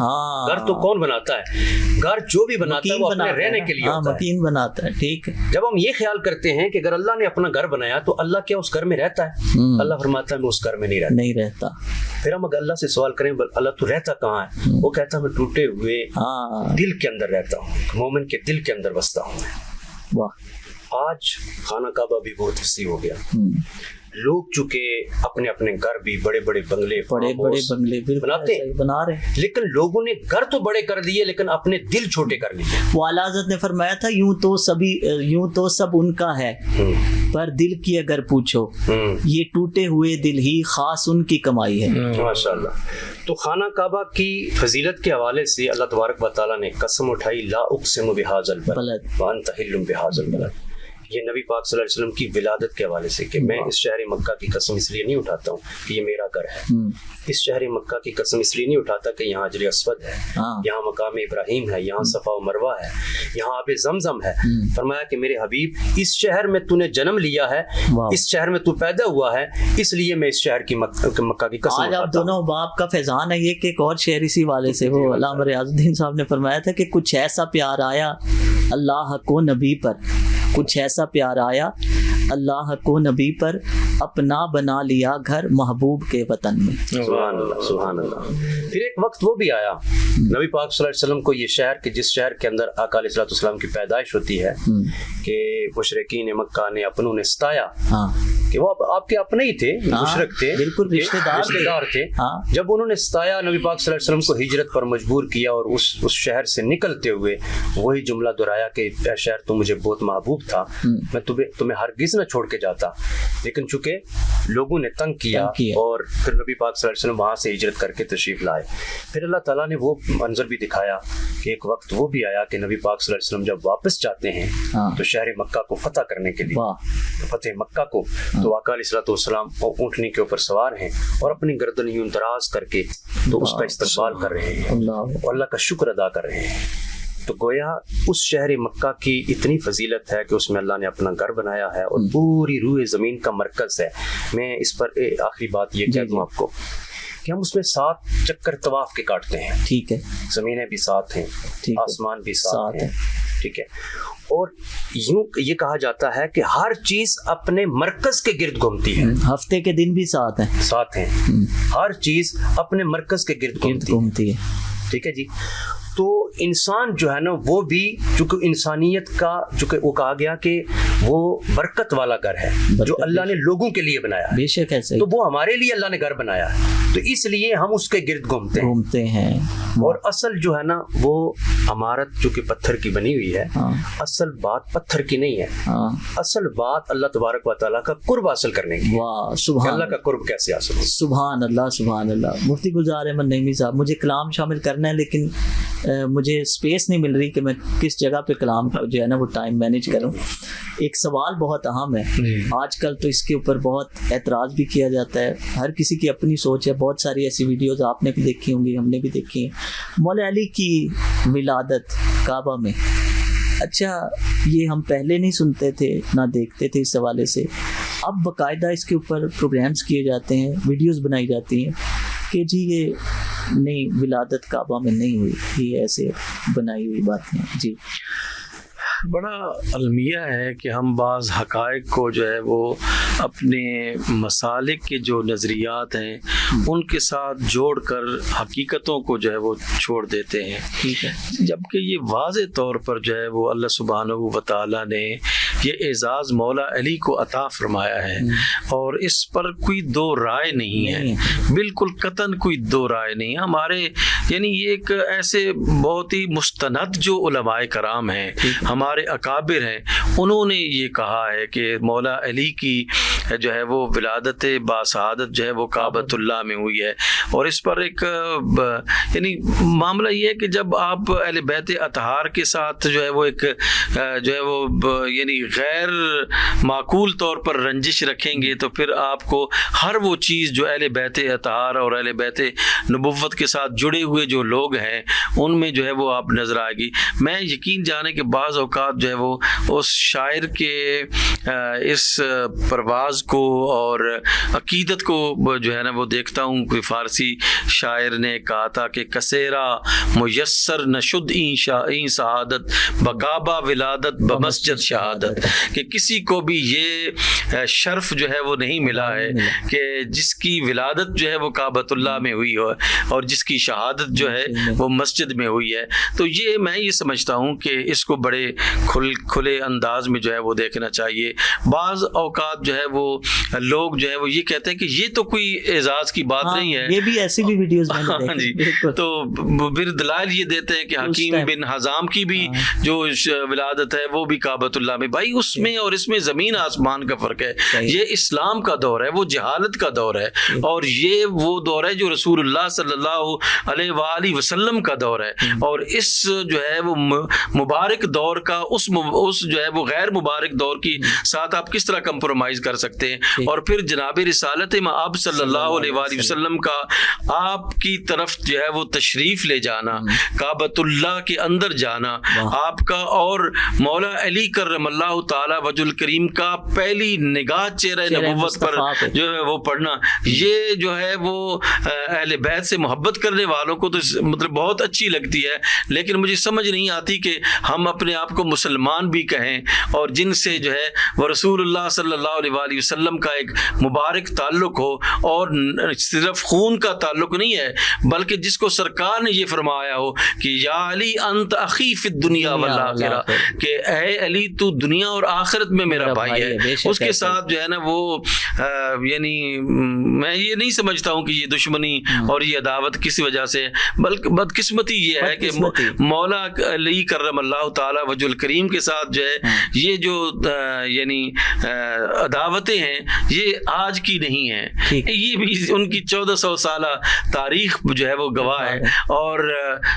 घर तो कौन बनाता है? घर जो भी बनाता है वो अपने रहने के लिए होता है, मकीन बनाता है। ठीक है। जब हम ये ख्याल करते हैं कि अगर अल्लाह ने अपना घर बनाया तो अल्लाह क्या उस घर में रहता है? अल्लाह फरमाता है मैं उस घर में नहीं रहता। फिर हम अगर अल्लाह से सवाल करें अल्लाह तू रहता कहाँ है, वो कहता है मैं टूटे हुए दिल के अंदर रहता हूँ, मोमिन के दिल के अंदर बसता हूँ। वाह। आज खाना काबा भी बहुत वसी हो गया। लोग चुके अपने अपने घर भी बड़े बड़े बंगले बना रहे हैं, लेकिन लोगों ने घर तो बड़े कर दिए लेकिन अपने दिल छोटे कर लिए। वो आला हज़रत ने फरमाया था, यूं तो सब उनका है, पर दिल की अगर पूछो ये टूटे हुए दिल ही खास उनकी कमाई है। माशाअल्लाह। तो खाना काबा की फजीलत के हवाले से अल्लाह तबारक व तआला ने कसम उठाई, ला उक़सिमु बिहाज़ल बलद व अंत हिल्लुम बिहाज़ल बलद। ये नबी पाक सल्लल्लाहु अलैहि वसल्लम की विलादत के हवाले से कि मैं इस शहर मक्का की कसम इसलिए नहीं उठाता हूँ कि ये मेरा घर है, इस शहर मक्का की कसम इसलिए नहीं उठाता कि यहाँ हजर अस्वद है, यहाँ मकाम इब्राहिम है, यहाँ सफ़ा व मरवा है, यहाँ आबे ज़मज़म है। फरमाया कि मेरे हबीब इस शहर में तूने जन्म लिया है, इस शहर में तू पैदा हुआ है, इसलिए मैं इस शहर की मक्का की कसम उठाता हूं। दोनों बाप का फैजान है ये कि एक और शेर इसी वाले से, वो अल्लामा रियाजुद्दीन साहब ने फरमाया था कि कुछ ऐसा प्यार आया अल्लाह को नबी पर, कुछ ऐसा प्यार आया अल्लाह को नबी पर, अपना बना लिया घर महबूब के वतन में। सुभान अल्लाह, सुभान अल्लाह। फिर एक वक्त वो भी आया नबी पाक सल्लल्लाहु अलैहि वसल्लम को, ये शहर के जिस शहर के अंदर आका अलैहिस्सलाम की पैदाइश होती है, कि मुशरिकीन मक्का ने अपनों ने सताया कि वो आपके अपने ही थे, मुशरिक थे, बिल्कुल रिश्तेदार थे। जब उन्होंने सताया नबी पाक सल्लल्लाहु अलैहि वसल्लम को हिजरत पर मजबूर किया और उस शहर से निकलते हुए वही जुमला दोहराया कि शहर तो मुझे बहुत महबूब था, मैं तुम्हें हरगिज़ न छोड़ के जाता, लेकिन चूंकि लोगों ने तंग किया और फिर नबी पाक सल्लल्लाहु अलैहि वसल्लम वहां से हिजरत करके तशरीफ लाए। फिर अल्लाह ताला ने वो मंजर भी दिखाया कि एक वक्त वो भी आया कि नबी पाक सल्लल्लाहु अलैहि वसल्लम जब वापस जाते हैं तो शहर मक्का को फतह करने के लिए, फतेह मक्का को, तो आका अलैहिस्सलाम ऊँटनी के ऊपर सवार हैं और अपनी गर्दन यूं दराज करके तो उसका इस्तकबाल कर रहे हैं, अल्लाह का शुक्र अदा कर रहे हैं। तो गोया उस शहर मक्का की इतनी फजीलत है कि उसमें अल्लाह ने अपना घर बनाया है और पूरी रूए ज़मीन का मरकज़ है। मैं इस पर आखिरी बात ये कह दूँ आपको कि हम उसमें 7 चक्कर तवाफ के काटते हैं। ठीक है, ज़मीनें भी 7 हैं, आसमान भी 7 हैं। ठीक है, और यूं ये कहा जाता है कि हर चीज अपने मरकज के गिर्द घूमती है। हफ्ते के दिन भी 7 हैं। हर चीज अपने मरकज के गिर्द घूमती है। ठीक है जी। तो इंसान जो है ना वो भी, चूंकि इंसानियत का जो वो कहा गया कि वो बरकत वाला घर है जो अल्लाह ने लोगों के लिए बनाया है। बेशक ऐसे, तो वो हमारे लिए अल्लाह ने घर बनाया है, तो इसलिए हम उसके गिर्द घूमते हैं। और असल जो है ना वो इमारत जो कि पत्थर की बनी हुई है, असल बात पत्थर की नहीं है। असल बात अल्लाह तबारक व तआला का कुर्ब हासिल करने की। वाह, सुभान अल्लाह का कुर्ब कैसे हासिल हो। सुभान अल्लाह, सुभान अल्लाह। मुफ्ती गुलजार अहमद नईमी साहब, मुझे कलाम शामिल करना है लेकिन मुझे स्पेस नहीं मिल रही कि मैं किस जगह पे कलाम को जो है ना वो टाइम मैनेज करूं। एक सवाल बहुत अहम है आजकल, तो इसके ऊपर बहुत एतराज़ भी किया जाता है। हर किसी की अपनी सोच है। बहुत सारी ऐसी वीडियोस आपने भी देखी होंगी, हमने भी देखी हैं। मौला अली की विलादत काबा में, अच्छा ये हम पहले नहीं सुनते थे ना देखते थे इस हवाले से। अब बाकायदा इसके ऊपर प्रोग्राम्स किए जाते हैं, वीडियोस बनाई जाती हैं कि जी ये नहीं, विलादत काबा में नहीं हुई, ये ऐसे बनाई हुई बातें। जी, बड़ा अलमिया है कि हम बाज़ हक़ाइक़ को जो है वो अपने मसालिक के जो नज़रियात हैं उनके साथ जोड़कर हकीकतों को जो है वो छोड़ देते हैं। ठीक है, जबकि ये वाज़े तौर पर जो है वो अल्लाह सुब्हानहू व तआला ने ये एज़ाज़ मौला अली को अता फरमाया है और इस पर कोई दो राय नहीं है, बिल्कुल कतन कोई दो राय नहीं। हमारे यानी ये एक ऐसे बहुत ही मुस्तनद जो उलमाए कराम हैं, हमारे अकाबिर हैं, उन्होंने ये कहा है कि मौला अली की जो है वो विलादत बासआदत जो है वो काबतुल्लाह में हुई है। और इस पर एक यानी मामला ये है कि जब आप अहले बैत अतहार के साथ जो है वो एक जो है वो यानी गैर माकूल तौर पर रंजिश रखेंगे तो फिर आपको हर वो चीज़ जो अहले बैत अतहार और अहले बैत नबुव्वत के साथ जुड़े हुए जो लोग हैं उनमें जो है वो आप नज़र आएगी। मैं यकीन जाने के बाज़ औक़ात जो है वो उस शायर के इस परवाज़ को और अकीदत को जो है ना वो देखता हूँ। कोई फ़ारसी शायर ने कहा था कि कसेरा मुयस्सर नशुद ई शहादत बकाबा विलादत बमस्जिद शहादत, कि किसी को भी ये शर्फ जो है वो नहीं मिला है कि जिसकी विलादत जो है वो काबतुल्लाह में हुई हो और जिसकी शहादत जो है वो मस्जिद में हुई है। तो ये मैं ये समझता हूँ कि इसको बड़े खुले अंदाज में जो है वो देखना चाहिए। बाज़ औकात जो है वो लोग जो है वो ये कहते हैं कि ये तो कोई एजाज की बात नहीं है। ये भी ऐसी भी वीडियोस मैंने देखी। तो फिर दलाइल ये देते हैं कि हकीम बिन हज़ाम की भी जो विलादत है वो भी काबतुल्लाह में। भाई उसमें और इसमें ज़मीन आसमान का फ़र्क है। ये इस्लाम का दौर है, वो जहालत का दौर है, और ये वो दौर है जो रसूलुल्लाह सल्लल्लाहु अलैहि वसल्लम का दौर है। और इस जो है वो मुबारक दौर का उस जो है वो गैर मुबारक दौर की साथ आप किस तरह कंप्रोमाइज़ कर सकते हैं। और फिर जनाब रिसालत मआब सल्लल्लाहु अलैहि वसल्लम का आपकी तरफ जो है वो तशरीफ़ ले जाना, काबतुल्लाह के अंदर जाना आपका, और मौला अली करमल्लाहु ताला वजुल करीम का पहली निगाह चेहरे नबुव्वत पर जो है वो पढ़ना, ये जो है वो अहले बैत से मोहब्बत करने वालों को तो मतलब बहुत अच्छी लगती है। लेकिन मुझे समझ नहीं आती कि हम अपने आप को मुसलमान भी कहें और जिनसे जो है वो रसूलुल्लाह सल्लल्लाहु अलैहि वसल्लम का एक मुबारक ताल्लुक हो, और सिर्फ खून का ताल्लुक नहीं है बल्कि जिसको सरकार ने ये फरमाया हो कि या अली अंत अखी फिद दुनिया वल आखिरा, कि ए अली तू दुनिया और आखिरत में मेरा भाई है। उसके साथ जो है ना वो यानी मैं ये नहीं समझता हूँ कि ये दुश्मनी और ये अदावत किसी वजह से, बल्कि बदकिस्मती ये है कि मौला अली करमल्लाहु ताला वजुल करीम के साथ जो है ये जो यानी अदावत बातें हैं ये आज की नहीं है, ये भी उनकी 1400 साल तारीख जो है वो गवाह है। और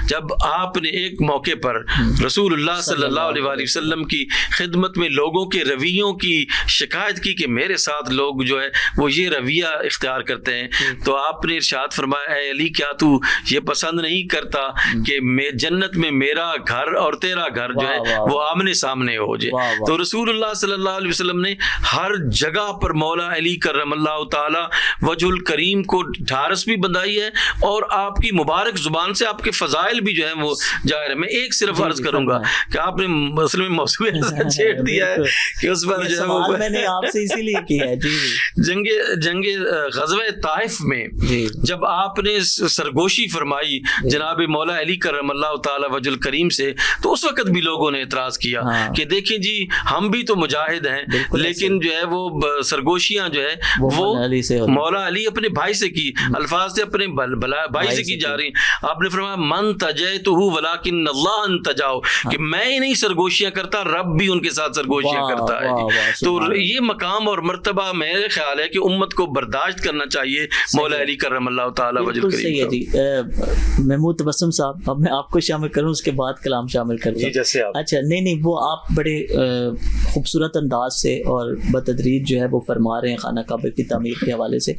जब आपने एक मौके पर रसूलुल्लाह सल्लल्लाहु अलैहि वसल्लम की खिदमत में लोगों के रवैयों की शिकायत की कि मेरे साथ लोग जो है वो ये रवैया इख्तियार करते हैं, तो आपने इरशाद फरमाया, ऐ अली क्या तू ये पसंद नहीं करता कि मैं जन्नत में मेरा घर और तेरा घर जो है वो आमने सामने हो जाए। तो रसूलुल्लाह सल्लल्लाहु अलैहि वसल्लम ने हर जगह पर मौला अली करमल्लाहु ताला वजहुल करीम को ढारस भी बंधाई है और आपकी मुबारक जुबान से आपके फजाइल भी जो है वो जाहिर है। मैं एक सिर्फ अर्ज करूंगा कि आपने मसले में मौजू ऐसा छेड़ दिया है कि उस पर जो है वो मैंने आपसे इसीलिए किया है जंगे ग़ज़वा ताइफ में जब आपने सरगोशी फरमाई जनाब मौला अली करमल्लाहु ताला वजहुल करीम से, तो उस वक्त भी लोगों ने एतराज किया कि देखिए जी हम भी तो मुजाहिद हैं, लेकिन जो है वो सरगोशियां जो है वो मौला अली अपने भाई से की, अल्फाज से अपने भाई से की जा रही। आपने फरमाया मन तजयतुहु वलाकिन अल्लाह अंतजाओ, कि मैं ही नहीं सरगोशियां करता, रब भी उनके साथ सरगोशियां करता है। तो ये मकाम और मर्तबा मेरे ख्याल है कि उम्मत को बर्दाश्त करना चाहिए मौला अली करमल्लाहु ताला वजहुल करीम। सही है जी। महमूद तबस्सुम साहब, अब मैं आपको शामिल करूं, उसके बाद कलाम शामिल कर दूं। जैसे आप। अच्छा, नहीं वो आप बड़े खूबसूरत अंदाज से और बतदरीज जो है वो फरमा रहे हैं खाना काबा की तामीर के हवाले से।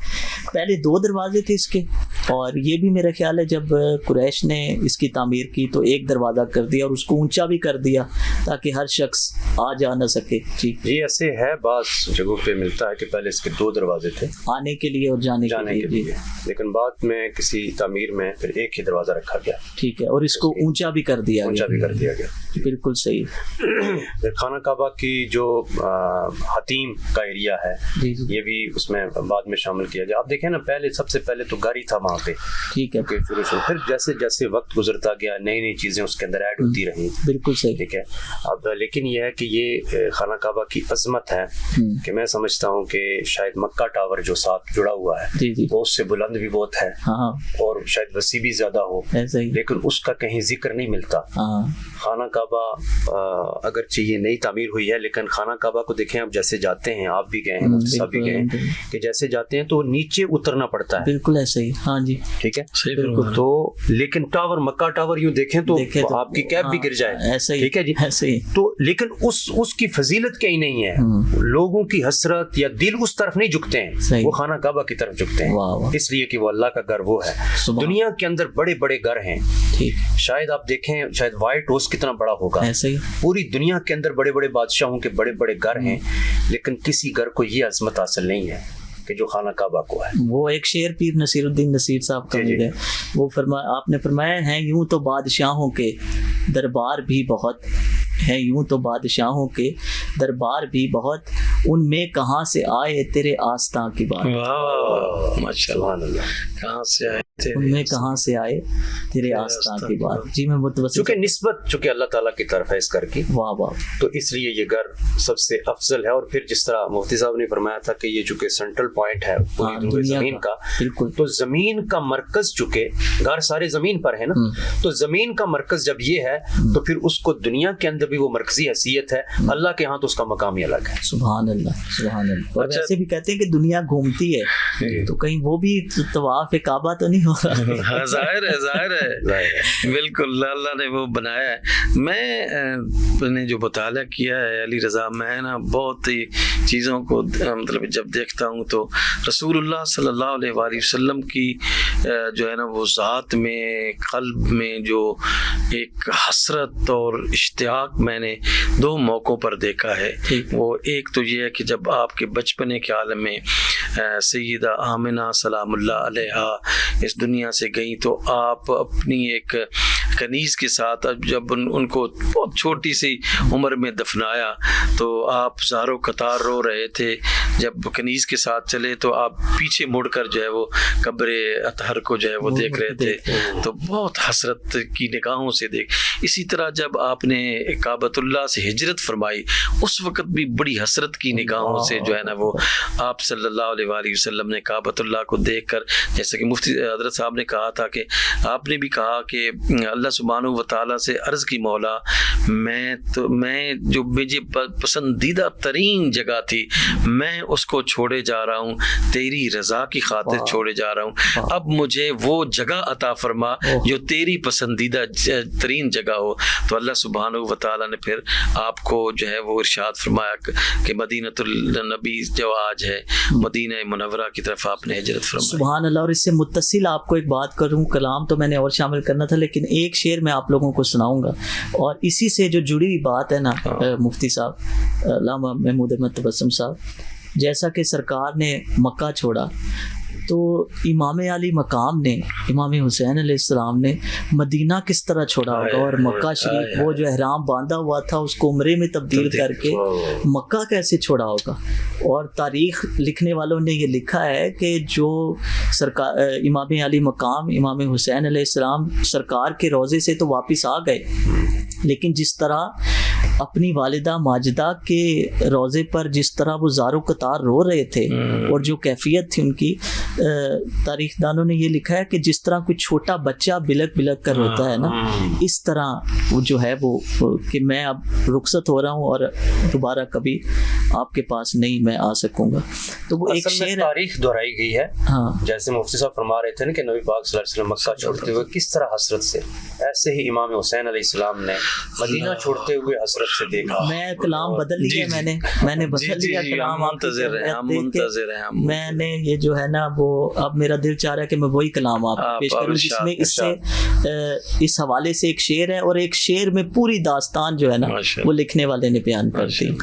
पहले 2 दरवाजे थे इसके, और ये भी मेरा ख्याल है जब कुरैश ने इसकी तामीर की तो एक दरवाज़ा कर दिया और उसको ऊंचा भी कर दिया ताकि हर शख्स आ जा न सके। जी ऐसे है, बास जगहों पे मिलता है कि पहले इसके 2 दरवाजे थे आने के लिए और जाने के लिए, लेकिन बाद में किसी तामीर में फिर एक ही दरवाजा रखा गया। ठीक है, और इसको ऊंचा भी कर दिया गया। बिल्कुल सही। खाना काबा की जो हतीम का एरिया है ये भी उसमें बाद में शामिल किया गया। आप देखें ना, पहले सबसे पहले तो घर ही था वहाँ पे, ठीक है, शुरू से फिर जैसे जैसे वक्त गुजरता गया नई नई चीजें उसके अंदर ऐड होती रही। बिल्कुल सही, ठीक है। अब लेकिन यह है कि ये खाना काबा की अजमत है कि मैं समझता हूँ कि शायद मक्का टावर जो साथ जुड़ा हुआ है वो उससे बुलंद भी बहुत है और शायद वसी भी ज्यादा हो, लेकिन उसका कहीं जिक्र नहीं मिलता। खाना काबा अगर चाहिए नई तामीर हुई है, लेकिन खाना काबा को देखें आप जैसे जाते हैं, आप भी गए हैं, सब भी गए हैं, कि जैसे जाते हैं तो नीचे उतरना पड़ता है। बिल्कुल ऐसे ही, हाँ जी, ठीक है। तो लेकिन टावर, मक्का टावर यूं देखें तो आपकी कैब भी गिर जाए, ऐसे ही, ठीक है जी, ऐसे ही। तो लेकिन उसकी फजीलत कहीं नहीं है, लोगों की हसरत या दिल उस तरफ नहीं झुकते हैं, वो खाना काबा की तरफ झुकते हैं, इसलिए कि वो अल्लाह का घर वो है। दुनिया के अंदर बड़े बड़े घर हैं, शायद आप देखें, शायद व्हाइट हाउस कितना बड़ा होगा, ऐसे ही पूरी दुनिया के अंदर बड़े बड़े बादशाहों के बड़े बड़े घर हैं, लेकिन किसी घर को ये अजमत हासिल नहीं है कि जो खाना काबा को है। वो एक शेर पीर नसीरुद्दीन नसीर साहब का है, वो आपने फरमाया है, यूं तो बादशाहों के दरबार भी बहुत है, यूं तो बादशाहों के दरबार भी बहुत, उनमें कहाँ से आए तेरे आस्था की बात। माशाअल्लाह, कहाँ से आए उनमें कहाँ से आए तेरे आस्था की बात। जी मैं मुतवस्सिल, चूंकि निस्बत चूंकि अल्लाह ताला की तरफ है इस घर की, वाह वाह, तो इसलिए ये घर सबसे अफजल है। और फिर जिस तरह मुफ्ती साहब ने फरमाया था कि ये चूंकि सेंट्रल पॉइंट है पूरी जमीन का, बिल्कुल, तो जमीन का मरकज चूंकि घर सारे जमीन पर है ना, तो जमीन का मरकज जब ये है तो फिर उसको दुनिया के अंदर भी वो मरकजी हैसियत है, अल्लाह के यहाँ तो उसका मकाम ही अलग है। सुभान अल्लाह, सुभान अल्लाह। और वैसे भी कहते हैं कि दुनिया घूमती है, तो कहीं वो भी तवाफ काबा तो नहीं हो रहा। जाहिर है, बिल्कुल अल्लाह ने वो बनाया है। मैंने जो मुताला किया है अली रज़ा, मैं ना बहुत ही चीज़ों को मतलब जब देखता हूँ तो रसूलुल्लाह सल्लल्लाहु अलैहि वसल्लम की जो है ना वो ज़ात में, क़ल्ब में जो एक हसरत और इश्तियाक मैंने 2 मौक़ों पर देखा है। वो एक तो ये है कि जब आपके बचपने के आलम में सैयदा आमिना सलामुल्लाह अलैहा इस दुनिया से गई, तो आप अपनी एक कनीज़ के साथ जब उनको बहुत छोटी सी उम्र में दफनाया तो आप ज़ारो कतार रो रहे थे। जब कनीज़ के साथ चले तो आप पीछे मुड़कर जो है वो कब्र अतहर को जो है वो देख रहे थे, तो बहुत हसरत की निगाहों से देख। इसी तरह जब आपने काबतुल्लाह से हिजरत फरमाई उस वक़्त भी बड़ी हसरत की निगाहों से जो है ना वो आप सल्लल्लाहु अलैहि वसल्लम ने काबतुल्लाह को देखकर, जैसे कि मुफ्ती हज़रत साहब ने कहा था कि आपने भी कहा कि अल्लाह सुब्हानहू व तआला से अर्ज़ की, मौला मैं जो मुझे पसंदीदा तरीन जगह थी मैं उसको छोड़े जा रहा हूँ, तेरी रज़ा की खातिर छोड़े जा रहा हूँ। अब मुझे वो जगह अता फरमा जो तेरी पसंदीदा तरीन जगह हो। तो अल्लाह सुब्हानहू व तआला ने फिर आपको जो है वो इरशाद फरमाया कि मदीनतुल नबी जो आज है, मदीना मुनव्वरा की तरफ आपने हिजरत फरमाई। सुभान अल्लाह। और इससे मुत्तसिल आपको एक बात करूं, कलाम तो मैंने और शामिल करना था, लेकिन एक शेर मैं आप लोगों को सुनाऊंगा और इसी से जो जुड़ी हुई बात है ना मुफ्ती साहब अल्लामा महमूद अहमद तबस्सुम साहब, जैसा कि सरकार ने मक्का छोड़ा तो इमाम अली मकाम ने, इमाम हुसैन अलैहिस्सलाम ने मदीना किस तरह छोड़ा होगा और मक्का शरीफ वो जो एहराम बांधा हुआ था उसको उम्रे में तब्दील करके मक्का कैसे छोड़ा होगा। और तारीख़ लिखने वालों ने ये लिखा है कि जो सरकार इमाम अली मकाम इमाम हुसैन अलैहिस्सलाम सरकार के रोज़े से तो वापस आ गए, लेकिन जिस तरह अपनी वालिदा माजिदा के रोज़े पर जिस तरह वो ज़ारो कतार रो रहे थे और जो कैफियत थी उनकी, तारीखदानों ने ये लिखा है कि जिस तरह कोई छोटा बच्चा बिलक बिलक कर रोता है ना, इस तरह वो जो है वो कि मैं अब रुखसत हो रहा हूँ और दोबारा कभी आपके पास नहीं मैं आ सकूँगा। तो वो एक शेर तारीख दोहराई गई है। हाँ, जैसे मुफ्ती साहब फरमा रहे थे ना कि नबी पाक सल्लल्लाहु अलैहि वसल्लम मक्का छोड़ते हुए किस तरह हसरत से, ऐसे ही इमाम हुसैन अलैहिस्सलाम ने मदीना छोड़ते हुए हसरत से देखा। मैं कलाम बदल लिया, मैंने बदल लिया कलाम। मैंने ये जो है ना वो अब मेरा दिल चाह रहा है कि मैं वही कलाम आपको पेश करूं जिसमें इससे इस हवाले से एक शेर है और एक शेर में पूरी दास्तान जो है ना वो लिखने वाले ने बयान कर दी।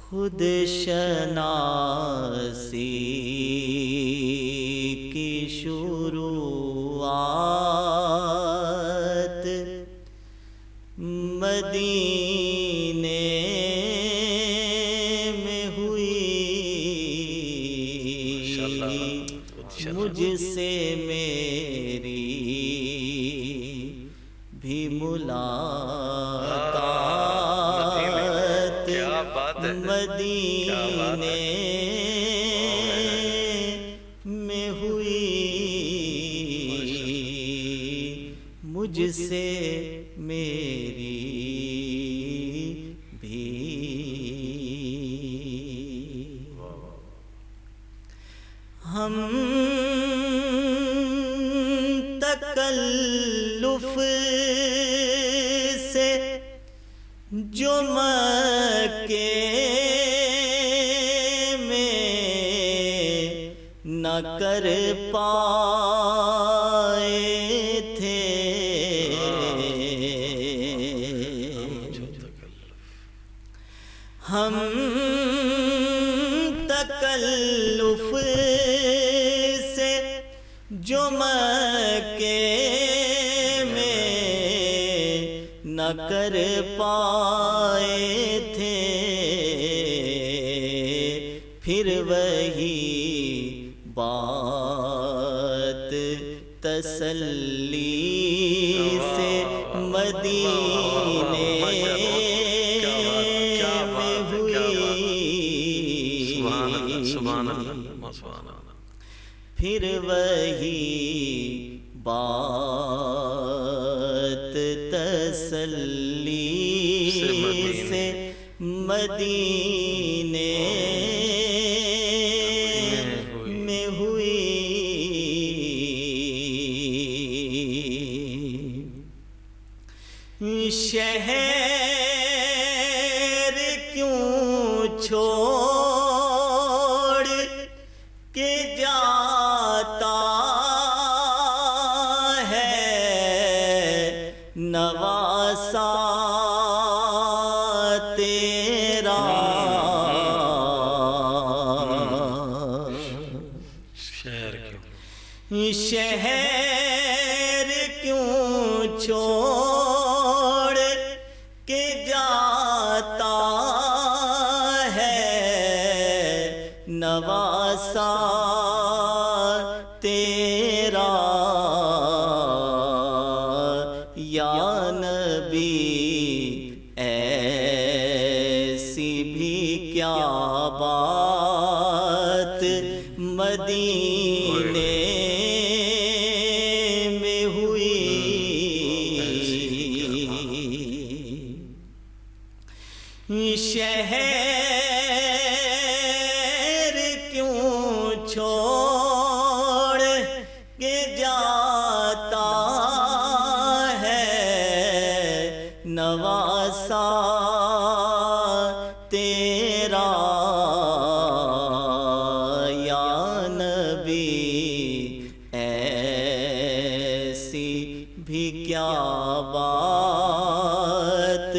खुद शनासी की शुरुआत मदीने में हुई, मुझसे मेरी भी मुलाकात मदीने में हुई, मुझसे मेरी भी। हम तकल्लुफ से जो मक्के न कर पाए थे, हम तकल्लुफ से जो मक्के में न कर पाए थे, फिर वही बात तसल्ली से मदीने में हुई, फिर वही बात तसल्ली से मदीने में हुई। शहर क्यों छोड़ के जाता है नवासा तेरा, शहर क्यों छोड़ के जाता है नवासा तेरा, या नबी ऐसी भी क्या बात मदीने में हुई, शहर नवासा तेरा या नबी, ऐसी भी क्या बात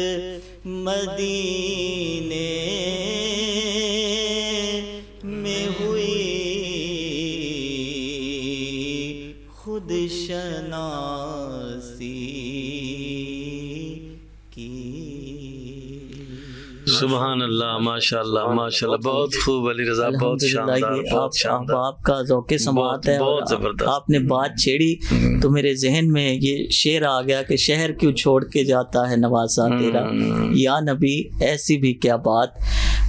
मदीने में हुई, खुद शनासी की। सुभान अल्लाह, माशाल्लाह माशाल्लाह, बहुत खूब अली रज़ा, बहुत शानदार, बहुत शानदार। आपका ज़ौक़े समाअत है, बहुत ज़बरदस्त। आपने बात छेड़ी तो मेरे जहन में ये शेर आ गया कि शहर क्यों छोड़ के जाता है नवासा तेरा, या नबी ऐसी भी क्या बात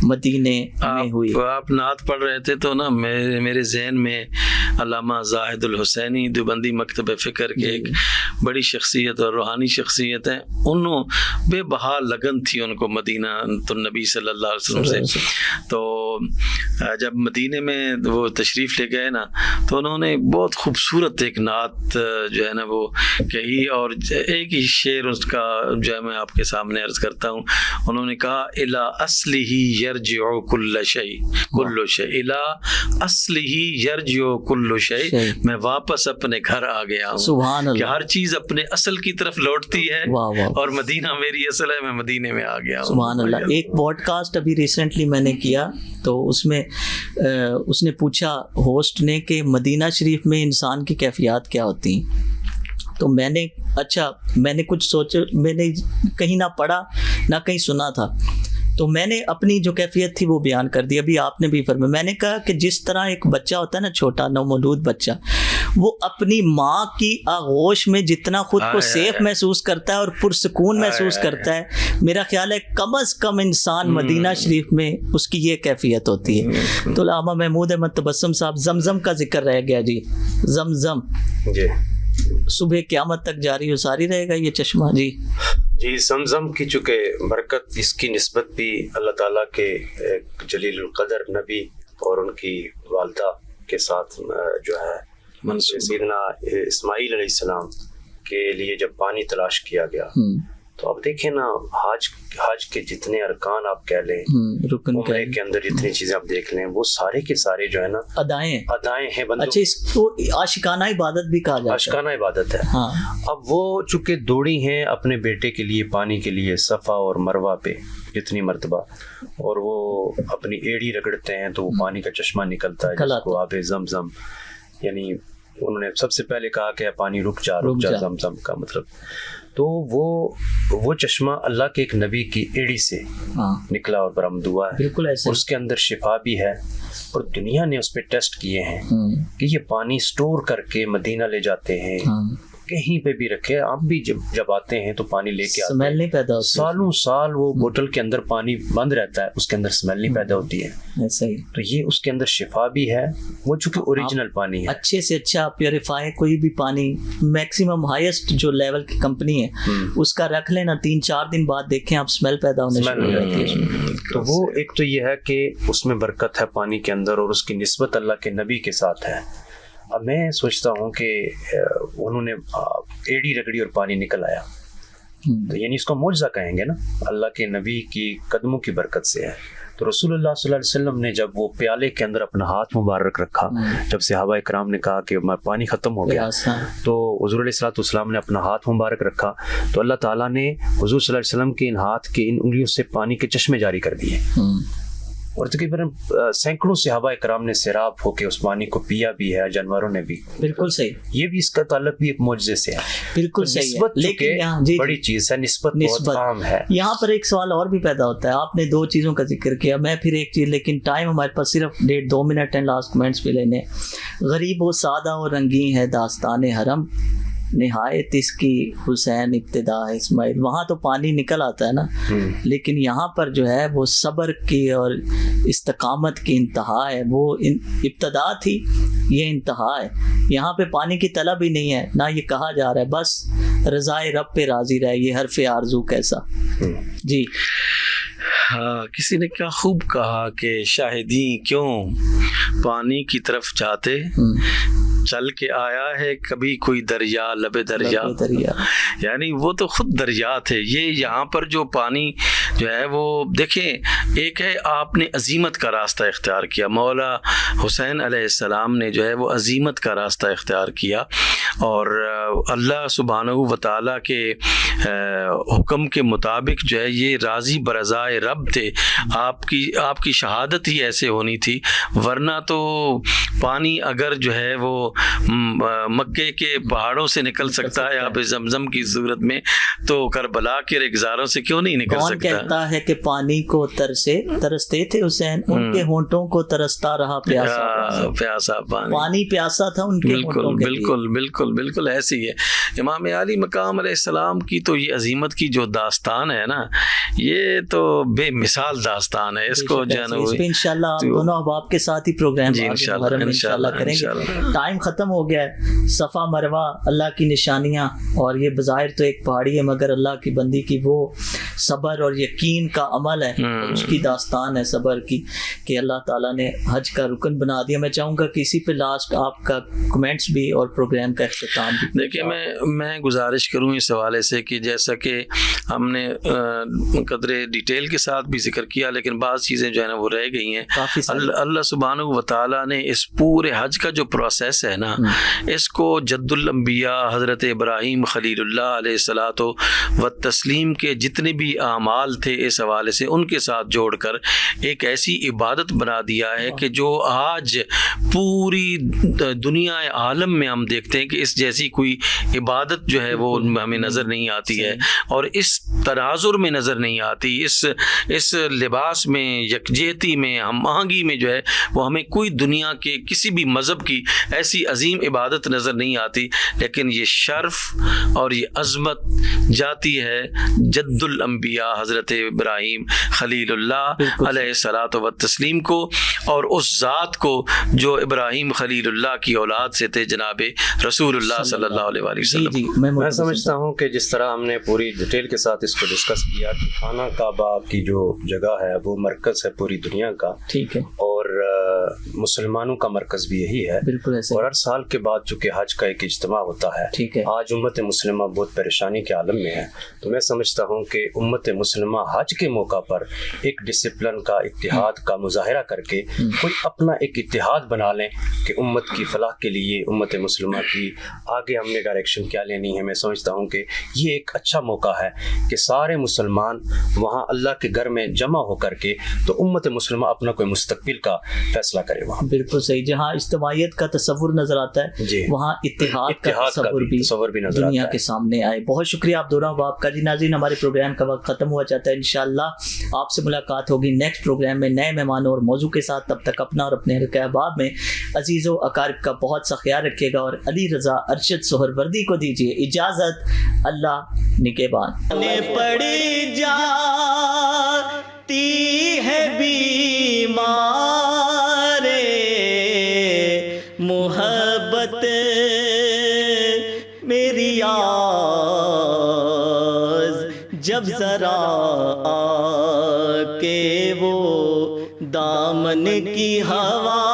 मदीने में हुई। आप नात पढ़ रहे थे तो ना मेरे जहन में अल्लामा ज़ाहिदुल हुसैनी देवबंदी मकतब फ़िक्र के एक बड़ी शख्सियत और रूहानी शख्सियत हैं, उन्होंने बेबहा लगन थी उनको मदीना तो नबी सल्लल्लाहु अलैहि वसल्लम से। तो जब मदीने में वो तशरीफ़ ले गए ना, तो उन्होंने बहुत खूबसूरत एक नात जो है ना वो कही, और एक ही शेर उसका जो है मैं आपके सामने अर्ज़ करता हूँ। उन्होंने कहा, इला अस्लिही यरजिउ कुल्लु शै, कुल्लु शै, इला अस्लिही यरजिउ कुल्लु शै, मैं वापस अपने घर आ गया हूँ। सुभान अल्लाह, कि हर चीज़ अपने असल की तरफ लौटती है। वाह वाह। और मदीना मेरी असल है, मैं मदीने में आ गया हूँ। सुभान अल्लाह। एक पॉडकास्ट अभी रिसेंटली मैंने किया तो उसमें उसने पूछा होस्ट ने कि मदीना शरीफ में इंसान की कैफियत क्या होती हैं। तो मैंने कुछ सोचा, मैंने कहीं ना पढ़ा ना कहीं सुना था, तो मैंने अपनी जो कैफियत थी वो बयान कर दी। अभी आपने भी फरमाया, मैंने कहा कि जिस तरह एक बच्चा होता है ना, छोटा नवमौलूद बच्चा, वो अपनी माँ की आगोश में जितना खुद को सेफ महसूस करता है और पुरसकून महसूस करता है, मेरा ख्याल है कम अज़ कम इंसान मदीना शरीफ में उसकी ये कैफियत होती है। तो अल्लामा महमूद अहमद तबस्सुम साहब, जमजम का जिक्र रह गया जी, जमजम जी सुबह क़यामत तक जारी हो सारी रहेगा ये चश्मा जी। जी, जमजम की चूँकि बरकत, इसकी निस्बत भी अल्लाह ताला के एक जलीलुल कदर नबी और उनकी वालदा के साथ जो है सैयदना इस्माईल अलैहिस्सलाम के लिए जब पानी तलाश किया गया, तो आप देखें ना, हाज के जितने अरकान आप कह लें, उम्रे के अंदर जितनी चीजें आप देख लें, वो सारे के सारे जो है ना अदाएं हैं। अच्छा, इसको आशिकाना इबादत भी कहा जाता है। आशिकाना इबादत है। हाँ। अब वो चूंकि दौड़ी हैं अपने बेटे के लिए पानी के लिए सफ़ा और मरवा पे जितनी मर्तबा, और वो अपनी एड़ी रगड़ते हैं तो वो पानी का चश्मा निकलता है जिसको आबे ज़मज़म, यानी उन्होंने सबसे पहले कहा कि पानी रुक जा ज़मज़म का मतलब। तो वो चश्मा अल्लाह के एक नबी की एड़ी से निकला और बरामद हुआ है। बिल्कुल ऐसे। उसके अंदर शिफा भी है, और दुनिया ने उस पर टेस्ट किए हैं कि ये पानी स्टोर करके मदीना ले जाते हैं, कहीं पे भी रखे। आप भी जब आते हैं तो पानी लेके आते स्मेल नहीं पैदा होती, सालों साल वो बोतल के अंदर पानी बंद रहता है, उसके अंदर स्मेल नहीं पैदा होती है। ऐसा ही। तो ये उसके अंदर शिफा भी है, वो चूंकि ओरिजिनल पानी है। अच्छे से अच्छा प्योरीफाई कोई भी पानी, मैक्सिमम हाईएस्ट जो लेवल की कंपनी है उसका रख लेना, 3-4 दिन बाद देखें आप स्मेल पैदा होने शुरू हो जाती है। तो वो एक तो ये है कि उसमें बरकत है पानी के अंदर, और उसकी निस्बत अल्लाह के नबी के साथ है। अब मैं सोचता हूँ कि उन्होंने एड़ी रगड़ी और पानी निकल आया, तो यानी इसको मौजज़ा कहेंगे ना, अल्लाह के नबी की कदमों की बरकत से है। तो रसूलुल्लाह सल्लल्लाहु अलैहि वसल्लम ने जब वो प्याले के अंदर अपना हाथ मुबारक रखा, जब सहाबा इकराम ने कहा कि पानी ख़त्म हो गया, तो हुज़ूर अलैहिस्सलातु वस्सलाम ने अपना हाथ मुबारक रखा, तो अल्लाह ताला ने हुज़ूर सल्लल्लाहु अलैहि वसल्लम के इन हाथ के इन उंगलियों से पानी के चश्मे जारी कर दिए, और तकरीबन सैकड़ों सहाबा इकराम ने सैराब होकर उस पानी को पिया भी है, जानवरों ने भी। बिल्कुल सही। ये भी इसका ताल्लुक भी एक मौजज़े से है। बिल्कुल सही है। लेकिन बड़ी चीज़ है, निस्बत बहुत आम है। यहाँ पर एक सवाल और भी पैदा होता है, आपने 2 चीज़ों का जिक्र किया, मैं फिर एक चीज़, लेकिन टाइम हमारे पास सिर्फ 1.5-2 मिनट है लास्ट कमेंट्स भी लेने। गरीब व सादा और रंगीन है दास्तान हरम, निहायत इसकी हुसैन इब्तिदा है इस्माइल। वहाँ तो पानी निकल आता है ना, लेकिन यहाँ पर जो है वो सब्र की और इस्तकामत की इंतहा है। वो इब्तिदा थी, ये इंतहा है। यहाँ पे पानी की तलब ही नहीं है, ना ये कहा जा रहा है बस रज़ाए रब पे राजी रहे, ये हरफ आरज़ू कैसा। जी हाँ, किसी ने क्या खूब कहा कि शाहिदी क्यों पानी की तरफ जाते, चल के आया है कभी कोई दरिया लबे दरिया, यानी वो तो खुद दरिया थे। ये यहाँ पर जो पानी जो है वो देखें, एक है आपने अजीमत का रास्ता इख्तियार किया, मौला हुसैन अलैहिस्सलाम ने जो है वो अजीमत का रास्ता इख्तियार किया और अल्लाह सुब्हानहू व तआला के हुक्म के मुताबिक जो है ये राज़ी बरज़ाए रब थे। आपकी शहादत ही ऐसे होनी थी, वरना तो पानी अगर जो है वो मक्के के पहाड़ों से निकल सकता है यहाँ पे जमजम की सूरत में, तो करबला के रेगिज़ारों से क्यों नहीं निकल सकता? कहता है कि पानी को तरसते थे हुसैन, उनके होंठों को तरसता रहा प्यासा पानी प्यासा था उनके होंठों के बिल्कुल बिल्कुल बिल्कुल ऐसी है। इमाम अली मकाम अलैहिस्सलाम की तो ये अजीमत की जो दास्तान है ना, ये तो बेमिसाल दास्तान है। इसको इंशाल्लाह दोनों अहबाब के साथ ही प्रोग्राम इंशाल्लाह करेंगे। टाइम खत्म हो गया है। सफ़ा मरवा अल्लाह की निशानियाँ, और ये बज़ाहिर तो एक पहाड़ी है मगर अल्लाह की बंदी की वो सब्र और यकीन का अमल है, उसकी दास्तान है सब्र की, कि अल्लाह ताला ने हज का रुकन बना दिया। मैं चाहूँगा कि इसी पे लास्ट आपका कमेंट्स भी और प्रोग्राम का इख्तिताम भी। देखिए मैं गुजारिश करूँ इस हवाले से कि जैसा कि हमने कदरे डिटेल के साथ भी जिक्र किया, लेकिन बाज़ चीज़ें जो है ना वो रह गई हैं। अल्लाह सुब्हानहू व तआला ने इस पूरे हज का जो प्रोसेस है ना, इसको जद्दुल अंबिया हज़रत इब्राहीम खलीलुल्लाह अलैहिस्सलातो व तस्लीम के जितने भी आमाल थे इस हवाले से उनके साथ जोड़कर एक ऐसी इबादत बना दिया है कि जो आज पूरी दुनिया आलम में हम देखते हैं कि इस जैसी कोई इबादत जो है वो हमें नज़र नहीं आती है, और इस तनाजुर में नज़र नहीं आती, इस लिबास में, यकजहती में, हम आहंगी में जो है वो हमें कोई दुनिया के किसी भी मज़हब की ऐसी अजीम इबादत नज़र नहीं आती। लेकिन ये शर्फ और ये अज़मत जाती है जद्दुल अंबिया हज़रत इब्राहीम खलीलुल्लाह अलैहिस्सलातु व तस्लीम को, और उस ज़ात को जो इब्राहीम खलीलुल्लाह की औलाद से थे, जनाबे रसूलुल्लाह सल्लल्लाहु अलैहि वसल्लम। मैं समझता हूँ कि जिस तरह हमने पूरी डिटेल के साथ इसको डिस्कस किया कि खाना काबा की जो जगह है वो मरकज़ है पूरी दुनिया का, ठीक है, और मुसलमानों का मरकज़ भी यही है, बिल्कुल ऐसे। और हर साल के बाद चूँकि हज का एक इज्तिमा होता है, ठीक है, आज उम्मत मुस्लिमा बहुत परेशानी के आलम में है, तो मैं समझता हूँ कि उम्मत मुस्लिमा हज के मौका पर एक डिसिप्लिन का, इत्तिहाद का मुजाहिरा करके कोई अपना एक इत्तिहाद बना लें कि उम्मत की फलाह के लिए, उम्मत मुस्लिमा की आगे हमने डायरेक्शन क्या लेनी है। मैं समझता हूँ कि ये एक अच्छा मौका है कि सारे मुसलमान वहाँ अल्लाह के घर में जमा होकर के तो उम्मत मुस्लिमा अपना कोई मुस्तकबिल का फैसला करे वहाँ। बिल्कुल सही, जहाँ इज्तिमाइयत का तसव्वुर नजर आता है वहाँ इत्तिहाद का तसव्वुर भी दुनिया के सामने आए। बहुत शुक्रिया आप दोनों बाप का। जी नाज़रीन, हमारे प्रोग्राम का वक्त खत्म हुआ चाहता है। इंशाअल्लाह आपसे मुलाकात होगी नेक्स्ट प्रोग्राम में नए मेहमानों और मौजू के साथ। तब तक अपना और अपने हल्का अहबाब में अजीज़ो अकारिब का बहुत सा ख्याल रखिएगा, और अली रज़ा अरशद सोहरवर्दी को दीजिए इजाज़त। अल्लाह निगहबान। पड़ी जाती है बीमारे मोहब्बत मेरी आज, जब जरा के वो दामन की हवा